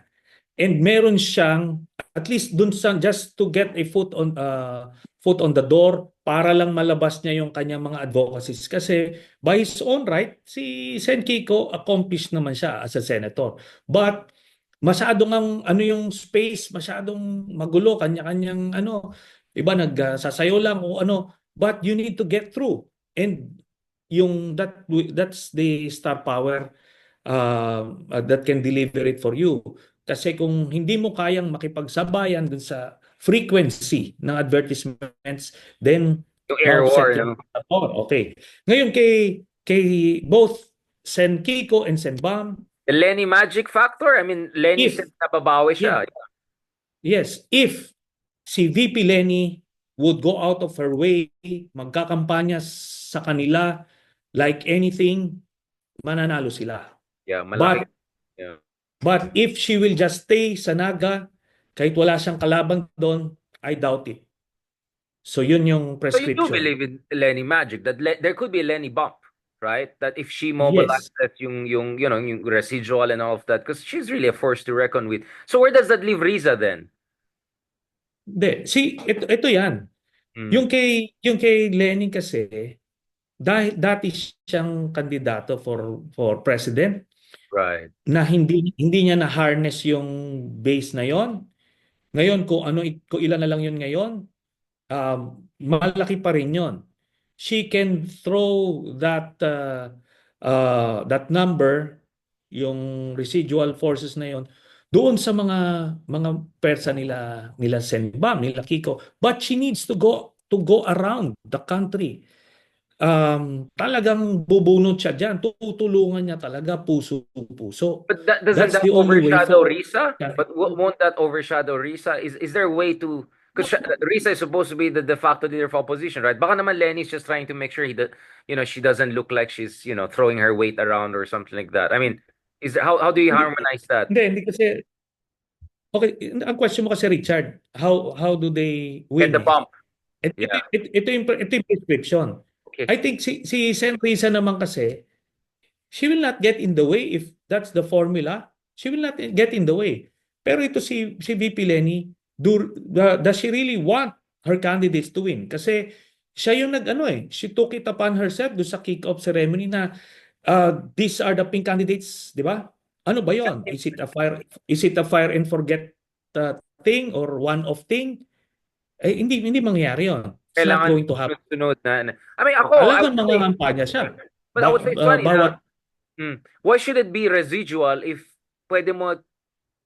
And meron siyang at least dun sa just to get a foot on the door para lang malabas niya yung kanyang mga advocacies kasi by his own right si Sen Kiko accomplished naman siya as a senator, but masyadong ang yung space masyadong magulo, kanya-kanyang iba nagsasayaw lang o but you need to get through, and that's the star power that can deliver it for you. Kasi kung hindi mo kayang makipagsabayan dun sa frequency ng advertisements, then Yung air war, ma-offset yung no? okay. Ngayon kay both Sen Kiko and Sen Bam, The Lenny magic factor, I mean, Lenny if said nababawi yeah, siya. yes, if si VP Lenny would go out of her way, magkakampanya sa kanila like anything, mananalo sila. Yeah, malaki. But Yeah. But if she will just stay sa Naga, kahit wala siyang kalaban doon, I doubt it. So yun yung So you do prescription. believe in Lenny magic, that there could be a Lenny bump, right? That if she Yes. mobilizes yung residual and all of that, because she's really a force to reckon with. So where does that leave Riza then? Hindi. Ito yan. Mm, Yung kay Lenin kasi, dahil dati siyang kandidato for president, right. na hindi niya na harness yung base na yon. Ngayon kung ilan na lang yun ngayon, malaki pa rin yon. She can throw that number, yung residual forces na yon, doon sa mga persa nila Senbam, nila Kiko. But she needs to go around the country. Talagang bubunot siya diyan. Tutulungan niya talaga puso-puso. But doesn't That's that the only way overshadow forward. Risa? But won't that overshadow Risa? Is there a way to? Because Risa is supposed to be the de facto leader of opposition, right? Baka naman Lenny's just trying to make sure she doesn't look like she's throwing her weight around or something like that. I mean, how do you Hindi, harmonize that? hindi kasi okay, ang question mo kasi Richard, how do they Get win the eh? bump. Ito, Yeah. ito yung prescription. Okay. I think si Sen Risa naman kasi, she will not get in the way if that's the formula. She will not get in the way. Pero ito si VP Lenny, does she really want her candidates to win? Kasi siya yung she took it upon herself do sa kick-off ceremony na these are the pink candidates, di ba? Ano ba yon? Is it a fire and forget thing or one-off thing? Eh, hindi mangyayari yon. It's not Kailangan going to happen. sunod na. I mean, ako, I Alam would mga say, kampanya siya. but I would say it's funny na, Bawat why should it be residual if pwede mo,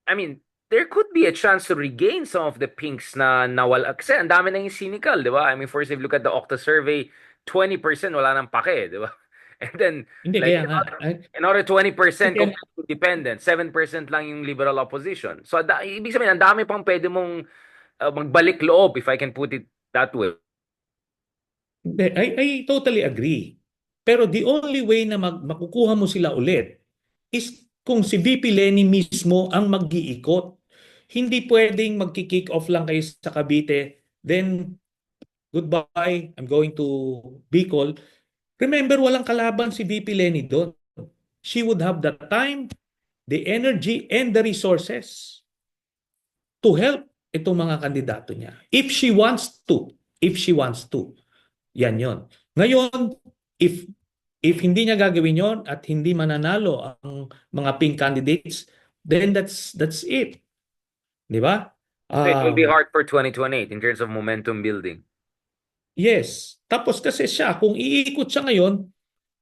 I mean, there could be a chance to regain some of the pinks na nawala. Kasi ang dami nang cynical, di ba? I mean, first, if you look at the Okta survey, 20% wala nang pake, di ba? And then, hindi like, kaya nga. another 20% Kaya, completely independent, 7% lang yung liberal opposition. So, ibig sabihin, ang dami pang pwede mong magbalik loob, if I can put it that way. I totally agree. Pero the only way na makukuha mo sila ulit is kung si VP Lenny mismo ang mag-iikot. Hindi pwedeng magki-kick off lang kayo sa Cavite, then goodbye, I'm going to Bicol. Remember, walang kalaban si VP Lenny doon. She would have the time, the energy, and the resources to help itong mga kandidato niya. If she wants to. If she wants to. Yan yon. Ngayon, if hindi niya gagawin yon at hindi mananalo ang mga pink candidates, then that's it. Di ba? So it will be hard for 2028 in terms of momentum building. Yes. Tapos kasi siya, kung iikot siya ngayon,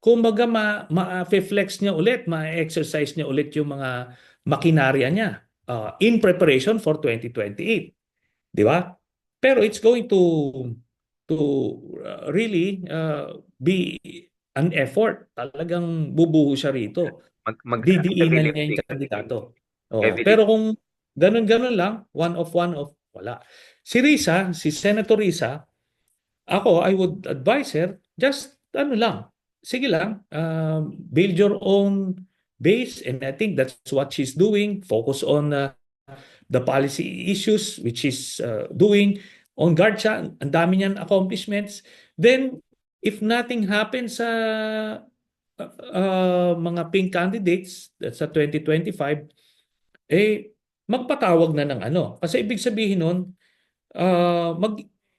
kumbaga ma-flex niya ulit, ma-exercise niya ulit yung mga makinarya niya in preparation for 2028. Di ba? Pero it's going to really be an effort. Talagang bubuho siya rito. Heavy Didiinan niya yung lifting. kandidato. Oo. Heavy Pero lifting. kung ganun-ganun lang, one of, wala. Si Senator Risa, ako, I would advise her, just lang, sige lang, build your own base, and I think that's what she's doing. Focus on the policy issues, which is doing. On guard siya, ang dami niyan accomplishments. Then, if nothing happens sa mga pink candidates sa 2025, eh, magpatawag na ng ano. Kasi ibig sabihin nun,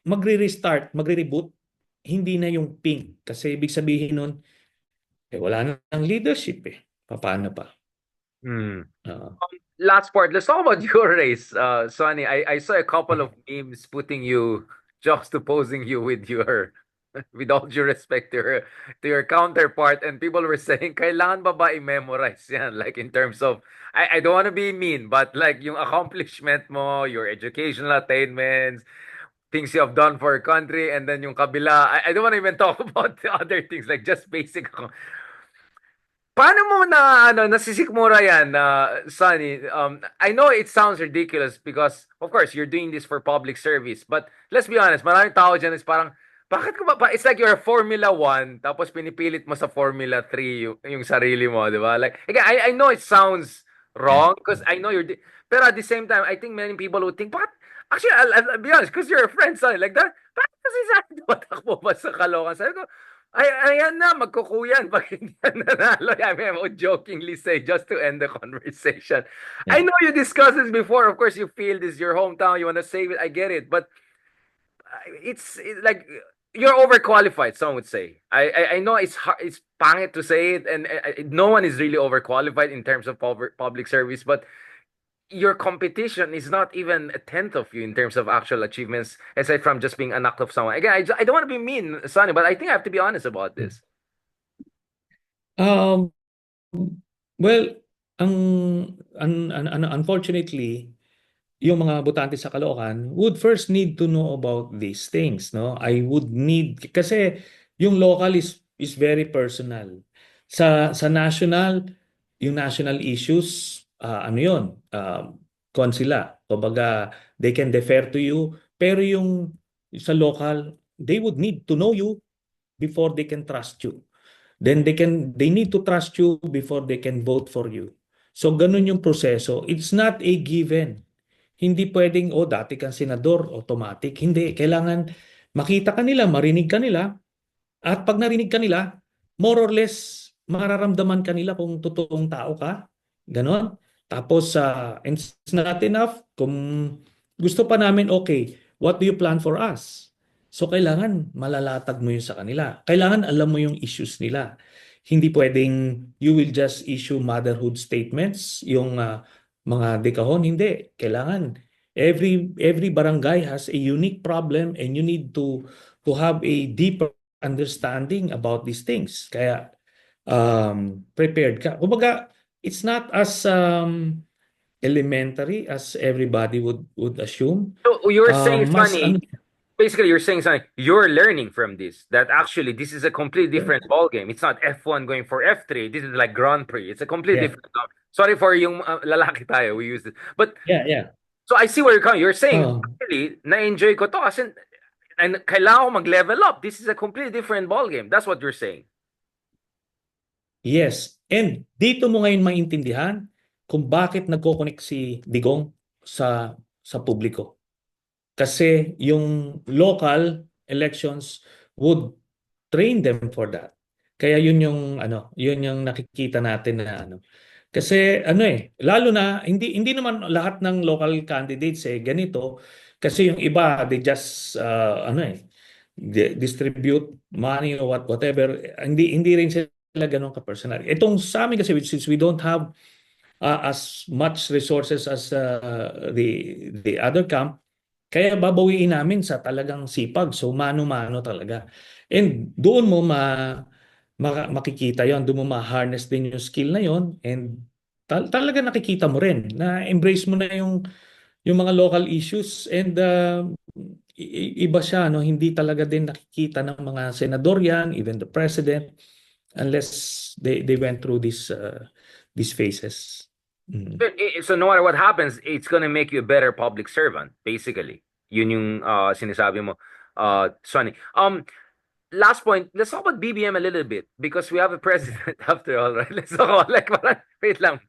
magre-restart, magre-reboot, hindi na yung pink. Kasi ibig sabihin nun, wala na ng leadership eh. Paano pa? Hmm. Ah, Last part, let's talk about your race, Sonny. I saw a couple of memes putting you, juxtaposing you with your, with all due respect to your counterpart, and people were saying, kailangan ba i-memorize yan? Like in terms of, I don't want to be mean, but like yung accomplishment mo, your educational attainments, things you have done for your country, and then yung kabila, I don't want to even talk about the other things, like just basic. Paano mo nasisikmura yan, Sunny? I know it sounds ridiculous because, of course, you're doing this for public service. But let's be honest, maraming tao dyan is parang, bakit ko ba, it's like you're a Formula 1, tapos pinipilit mo sa Formula 3 yung sarili mo, di ba? Like, again, I know it sounds yeah. wrong because I know pero at the same time, I think many people would think, bakit, actually, I'll be honest, because you're a friend, Sunny, like that, bakit kasi sabi tumatakbo ba sa Caloocan? Sabi ko, ayan na, magkukuyan pag hindi yan nanalo. I mean, I would jokingly say, just to end the conversation. Yeah. I know you discussed this before. Of course, you feel this is your hometown. You want to save it. I get it. But it's like, you're overqualified, some would say. I know it's hard, it's pangit to say it, and no one is really overqualified in terms of public service, but your competition is not even a tenth of you in terms of actual achievements, aside from just being an act of someone. Again, I don't want to be mean, Sonny, but I think I have to be honest about this. Um, well, unfortunately, yung mga botante sa Caloocan would first need to know about these things, no? I would need, kasi yung local is very personal. Sa national, yung national issues, ano yun, kon sila. Kumbaga, they can defer to you. Pero yung sa local, they would need to know you before they can trust you. Then they need to trust you before they can vote for you. So ganun yung proseso. It's not a given. Hindi pwedeng, oh, dati kang senador, automatic. Hindi. Kailangan makita ka nila, marinig ka nila, at pag narinig ka nila, more or less, mararamdaman ka nila kung totoong tao ka. Ganon. Tapos, and it's not enough. Kung gusto pa namin, okay, what do you plan for us? So, kailangan malalatag mo yun sa kanila. Kailangan alam mo yung issues nila. Hindi pwedeng you will just issue motherhood statements, yung mga dekahon. Hindi. Kailangan every barangay has a unique problem, and you need to have a deeper understanding about these things. Kaya prepared ka. Kumbaga, it's not as elementary as everybody would assume. So you're saying, Mas ano, Sonny, basically you're saying, Sonny, you're learning from this, that actually this is a completely different ball game. It's not F1 going for F3. This is like Grand Prix. It's a completely yeah, different. Sorry for yung lalaki tayo, we use it. But yeah. so I see where you're coming. You're saying, Oh, actually, na-enjoy ko to kasi and kailangan ko mag-level up. This is a completely different ball game. That's what you're saying. yes. And dito mo ngayon maintindihan kung bakit nagko-connect si Digong sa publiko. Kasi yung local elections would train them for that. Kaya yun yung ano, yun yung nakikita natin na ano. Kasi ano lalo na hindi naman lahat ng local candidates ganito, kasi yung iba they just distribute money or whatever. Hindi rin sila ganun ka-personal. Itong sa amin kasi, since we don't have as much resources as the other camp, kaya babawiin namin sa talagang sipag. So mano-mano talaga. And doon mo makikita yon, doon mo ma-harness din yung skill na yon, and talaga nakikita mo rin na embrace mo na yung mga local issues, and iba siya, no, hindi talaga din nakikita ng mga senador yan, even the president, unless they went through these phases. Mm. So no matter what happens, it's gonna make you a better public servant, basically. Yun yung sinasabi mo, Sonny. last point, let's talk about BBM a little bit because we have a president after all, right? Let's talk about like, wait lang.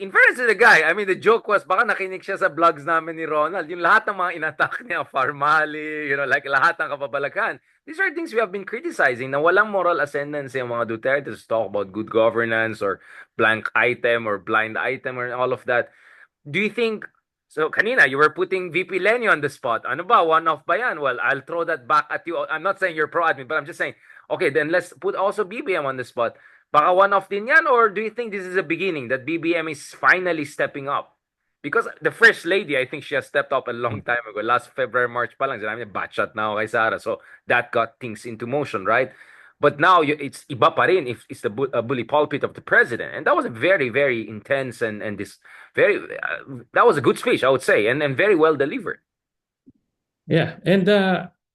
In fairness to the guy, I mean, the joke was, baka nakinig siya sa vlogs namin ni Ronald, yung lahat ng mga inattack niya, Farmali, like lahat ng kababalaghan. These are things we have been criticizing na walang moral ascendance yung mga Duterte to talk about good governance or blank item or blind item or all of that. Do you think, so kanina, you were putting VP Lenny on the spot. Ano ba, one-off ba yan? Well, I'll throw that back at you. I'm not saying you're pro-admin, but I'm just saying, okay, then let's put also BBM on the spot. Baka one-off din yan, or do you think this is a beginning that BBM is finally stepping up? Because the First Lady, I think she has stepped up a long time ago. Last February, March pa lang, sinabi niya, batshot na ako kay Sara. So that got things into motion, right? But now it's iba pa rin if it's the bully pulpit of the president. And that was a very, very intense and this very, that was a good speech, I would say, and very well delivered. Yeah, and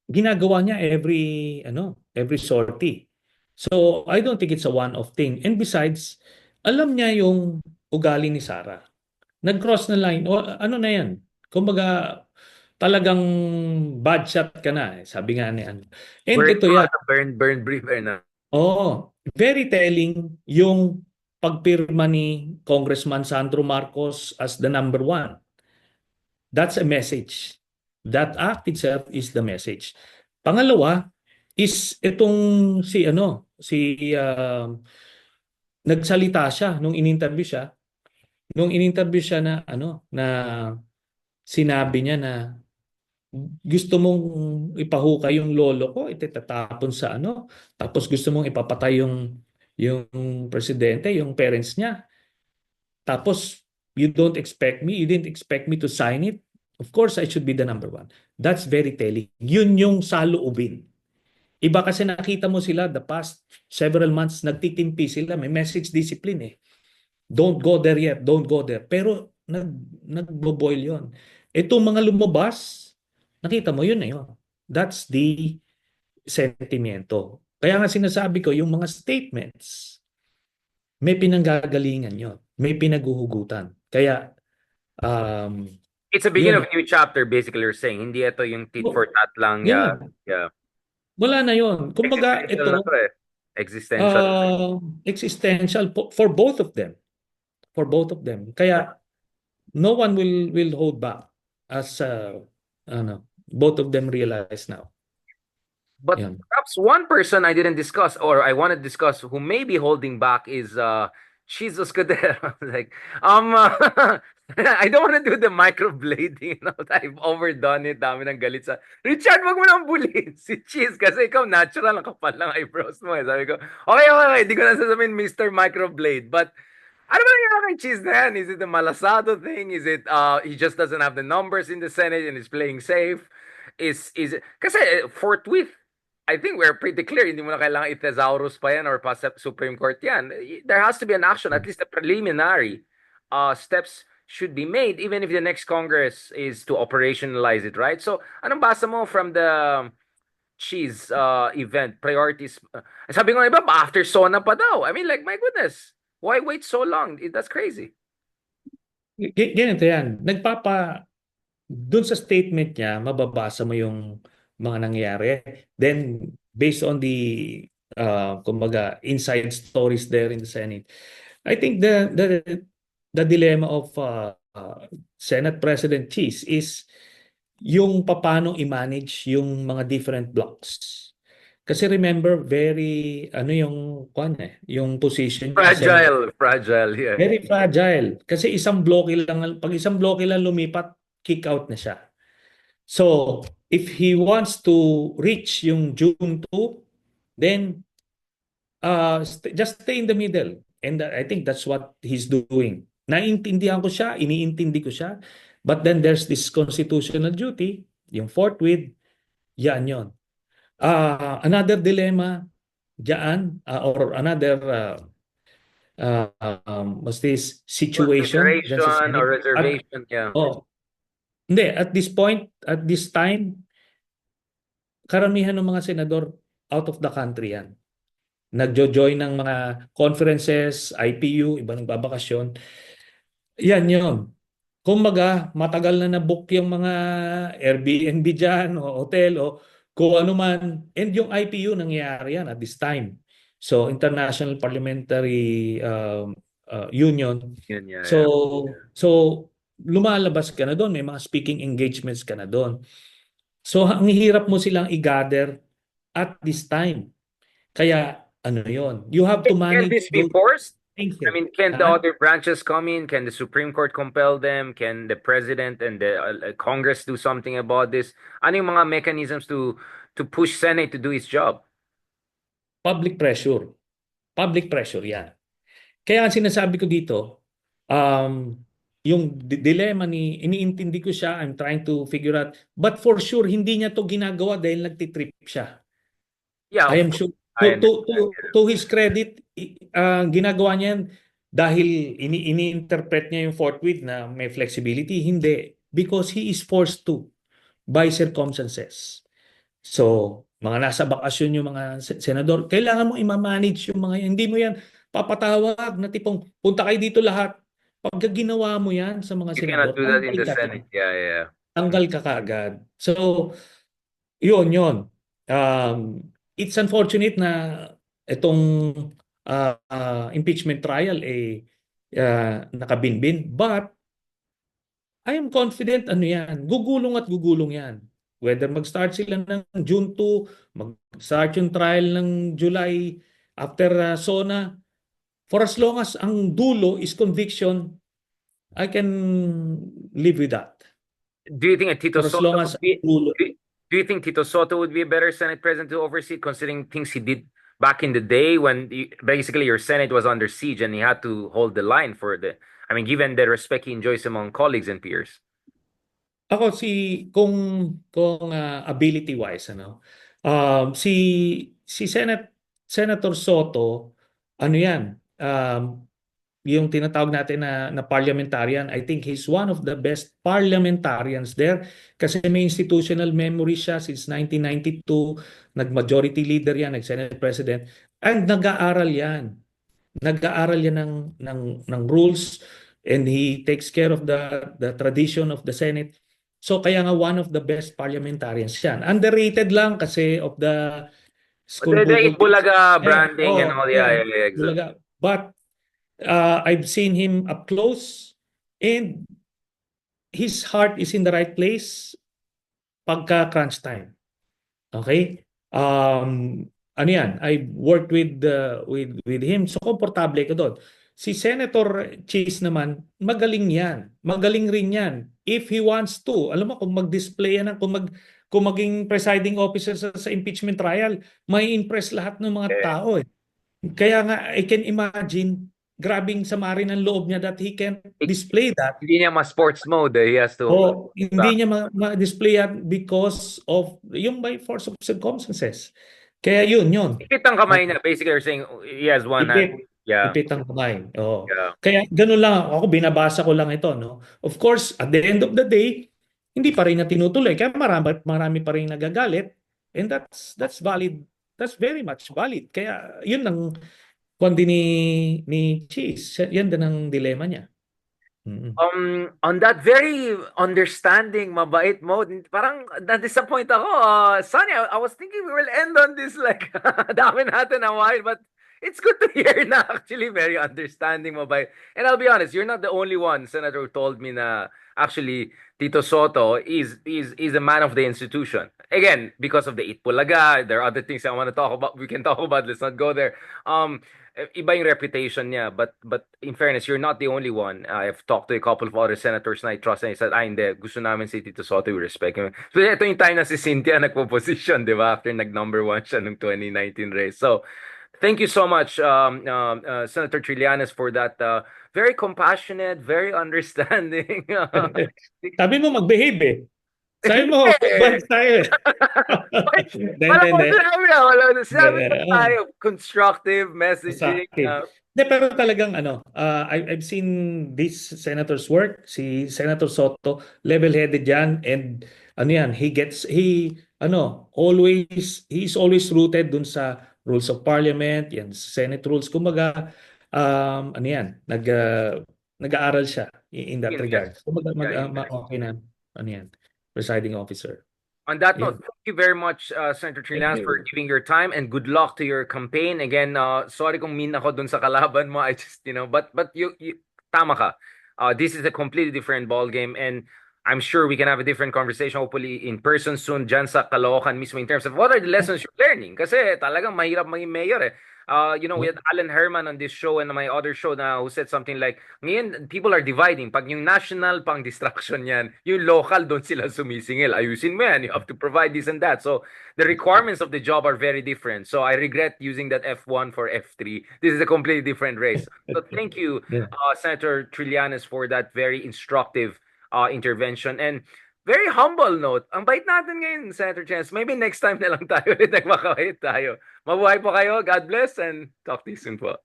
ginagawa niya every sortie. So I don't think it's a one-off thing. And besides, alam niya yung ugali ni Sara. Nag-cross na line. O ano na yan? Kumbaga, talagang bad shot ka na. Sabi nga ni ano. And Burn, ito yan. burn brief na. Oh, very telling yung pagpirma ni Congressman Sandro Marcos as the number one. That's a message. That act itself is the message. Pangalawa is itong nagsalita siya nung ininterview siya na na sinabi niya na gusto mong ipahukay yung lolo ko, ititatapon sa tapos gusto mong ipapatay yung presidente, yung parents niya. Tapos you didn't expect me to sign it. Of course, I should be the number one. That's very telling. Yun yung saloobin. Iba kasi nakita mo sila the past several months, nagtitimpi sila. May message discipline eh. Don't go there yet. Don't go there. Pero nagbo-boil yun. Itong mga lumabas, nakita mo yun na yun. That's the sentimiento. Kaya nga sinasabi ko, yung mga statements, may pinanggagalingan yun. May pinaguhugutan. Kaya, it's a beginning yun. of a new chapter, basically, you're saying. Hindi ito yung tit for tat lang. Yeah. Yeah. Wala na yun. Kumbaga, Existential na ito, to eh. Existential. existential for both of them. For both of them. Kaya, no one will hold back as both of them realize now. But Yan. perhaps one person I didn't discuss or I want to discuss who may be holding back is Jesus Cordero. Like, I don't want to do the microblading. I've overdone it. Dami ng galit sa, Richard, wag mo nang bulin si Cheese kasi ikaw natural ang kapal ng eyebrows mo. Sabi ko, okay. Di ko na sasabihin Mr. Microblade. But ano ba nangyari kay Cheese na yan? Is it the Malasado thing? Is it he just doesn't have the numbers in the Senate and is playing safe? Is it kasi forthwith I think we're pretty clear, hindi mo na kailangan i-thesaurus pa yan or pa sa Supreme Court yan. There has to be an action, at least the preliminary steps should be made even if the next Congress is to operationalize it, right? So, anong basa mo from the Cheese event, priorities? Sabi ko nga iba, after SONA pa daw. I mean, like, my goodness, why wait so long? That's crazy. Ganito yan. Doon sa statement niya, mababasa mo yung mga nangyayari. Then, based on the kumbaga, inside stories there in the Senate, I think the dilemma of Senate President Cheese is yung paano i-manage yung mga different blocks. Kasi remember, very, yung position niya. Fragile, yeah. Very fragile. Kasi pag isang bloke lang lumipat, kick out na siya. So, if he wants to reach yung June 2, then just stay in the middle. And I think that's what he's doing. Naiintindihan ko siya, iniintindi ko siya. But then there's this constitutional duty, yung forthwith, yan yon. Another dilemma dyan, or another what's this situation? Reservation, yeah. Hindi, at this time, karamihan ng mga senador out of the country yan. Nagjo-join ng mga conferences, IPU, iba nagbabakasyon. Yan yun. Kumbaga, matagal na na-book yung mga Airbnb dyan o hotel o kung ano man, and yung IPU nangyayari yan at this time. So, International Parliamentary Union. Yun, yeah, So, yeah. so lumalabas ka na doon, may mga speaking engagements ka na doon. So, ang hirap mo silang i-gather at this time. Kaya, ano yon? You have to Can manage this be those forced? things I eh. mean, can the Ha? other branches come in? Can the Supreme Court compel them? Can the president and the Congress do something about this? Ano yung mga mechanisms to push Senate to do its job? Public pressure. Public pressure, yan. Kaya ang sinasabi ko dito, um, yung dilemma iniintindi ko siya, I'm trying to figure out, but for sure, hindi niya to ginagawa dahil nagtitrip siya. Yeah, I of am course. sure, I understand. to his credit, ginagawa niya yan dahil ini-interpret niya yung forthwith na may flexibility. Hindi. Because he is forced to by circumstances. So, mga nasa bakasyon yung mga senador, kailangan mo i-manage yung mga yan. Hindi mo yan papatawag na tipong punta kayo dito lahat. Pagka ginawa mo yan sa mga You cannot senador, do that in tanggal the ka Senate. dyan. Yeah, yeah. Tanggal ka kaagad. So, yun. It's unfortunate na itong impeachment trial nakabinbin. But I am confident ano yan, gugulong at gugulong yan. Whether mag-start sila ng June 2, mag-start yung trial ng July after SONA, for as long as ang dulo is conviction, I can live with that. Do you think Tito For as Soto long as would be? dulo. Do you think Tito Soto would be a better Senate president to oversee, considering things he did back in the day when basically your Senate was under siege and he had to hold the line for the? I mean, given the respect he enjoys among colleagues and peers. Ako kung ability wise si Senator Soto ano yan yung tinatawag natin na parliamentarian, I think he's one of the best parliamentarians there kasi may institutional memory siya since 1992, nag-majority leader yan, nag-Senate President, and nag-aaral yan ng rules, and he takes care of the tradition of the Senate. So kaya nga one of the best parliamentarians yan. Underrated lang kasi of the school The bukol things. Itbulaga branding and Oh, all, yeah, yeah. yeah, yeah, exactly. Bulaga. But I've seen him up close and his heart is in the right place pagka crunch time. Okay? Ano yan? I worked with him. So, komportable ko doon. Si Senator Cheese naman, magaling yan. Magaling rin yan. If he wants to. Alam mo, kung mag-display yan, kung maging presiding officer sa impeachment trial, may impress lahat ng mga Yeah. tao. Eh. Kaya nga, I can imagine, grabing sama rin ang loob niya that he can display that. Hindi niya ma-sports mode. He has to. O hindi niya ma-display yan because of yung by force of circumstances. Kaya yun. Ipit ang kamay niya. Basically, you're saying he has one hand. Ipit. Yeah. Ipit ang kamay. Oo. Yeah. Kaya ganun lang ako, binabasa ko lang ito. No? Of course, at the end of the day, hindi pa rin na tinutuloy. Kaya marami pa rin nagagalit. And that's valid. That's very much valid. Kaya yun ang kundi ni Cheese. Yan din ang dilema niya. Mm-hmm. On that very understanding, mabait mode, parang na-disappoint ako. Sonny, I was thinking we will end on this like dami natin a while, but it's good to hear na actually very understanding, mabait. And I'll be honest, you're not the only one, Senator, who told me na actually Tito Soto is a man of the institution. Again, because of the Itbulaga, there are other things I want to talk about. We can talk about. Let's not go there. Iba yung reputation niya, but in fairness, you're not the only one. I've talked to a couple of other senators na I trust, and I said, hindi, gusto namin si Tito Soto, we respect him. So ito yung time na si Cynthia nagpo-position, di ba? After nag-number one siya nung 2019 race. So thank you so much, Senator Trillanes, for that very compassionate, very understanding. Sabi mo mag-behave eh. Sabi mo, bad tayo eh. Wala tayo. Constructive messaging. Pero talagang I've seen this senator's work. Si Senator Soto, level-headed yan. And he's always rooted dun sa rules of parliament, yan, Senate rules. Kumbaga, nag-aaral siya in that regard. Kumbaga, okay na, presiding officer. On that Yeah. note, thank you very much, Senator Thank Trillanes, for you. giving your time, and good luck to your campaign. Again, sorry kung mean ako dun sa kalaban mo. I just, but you tama ka. This is a completely different ball game, and I'm sure we can have a different conversation, hopefully in person soon, dyan sa Caloocan mismo, in terms of what are the lessons you're learning. Kasi talagang mahirap maging mayor eh. We had Alan Herman on this show and my other show now who said something like, ngayon, people are dividing. Pag yung national, pang distraction yan. Yung local, doon sila sumisingil. Ayusin mo yan. You have to provide this and that. So, the requirements of the job are very different. So, I regret using that F1 for F3. This is a completely different race. So, thank you, Yeah. Senator Trillanes, for that very instructive intervention. And very humble note. Ang bait natin ngayon, Senator Chance. Maybe next time na lang tayo ulit nagmakawait tayo. Mabuhay po kayo. God bless and talk to you soon po.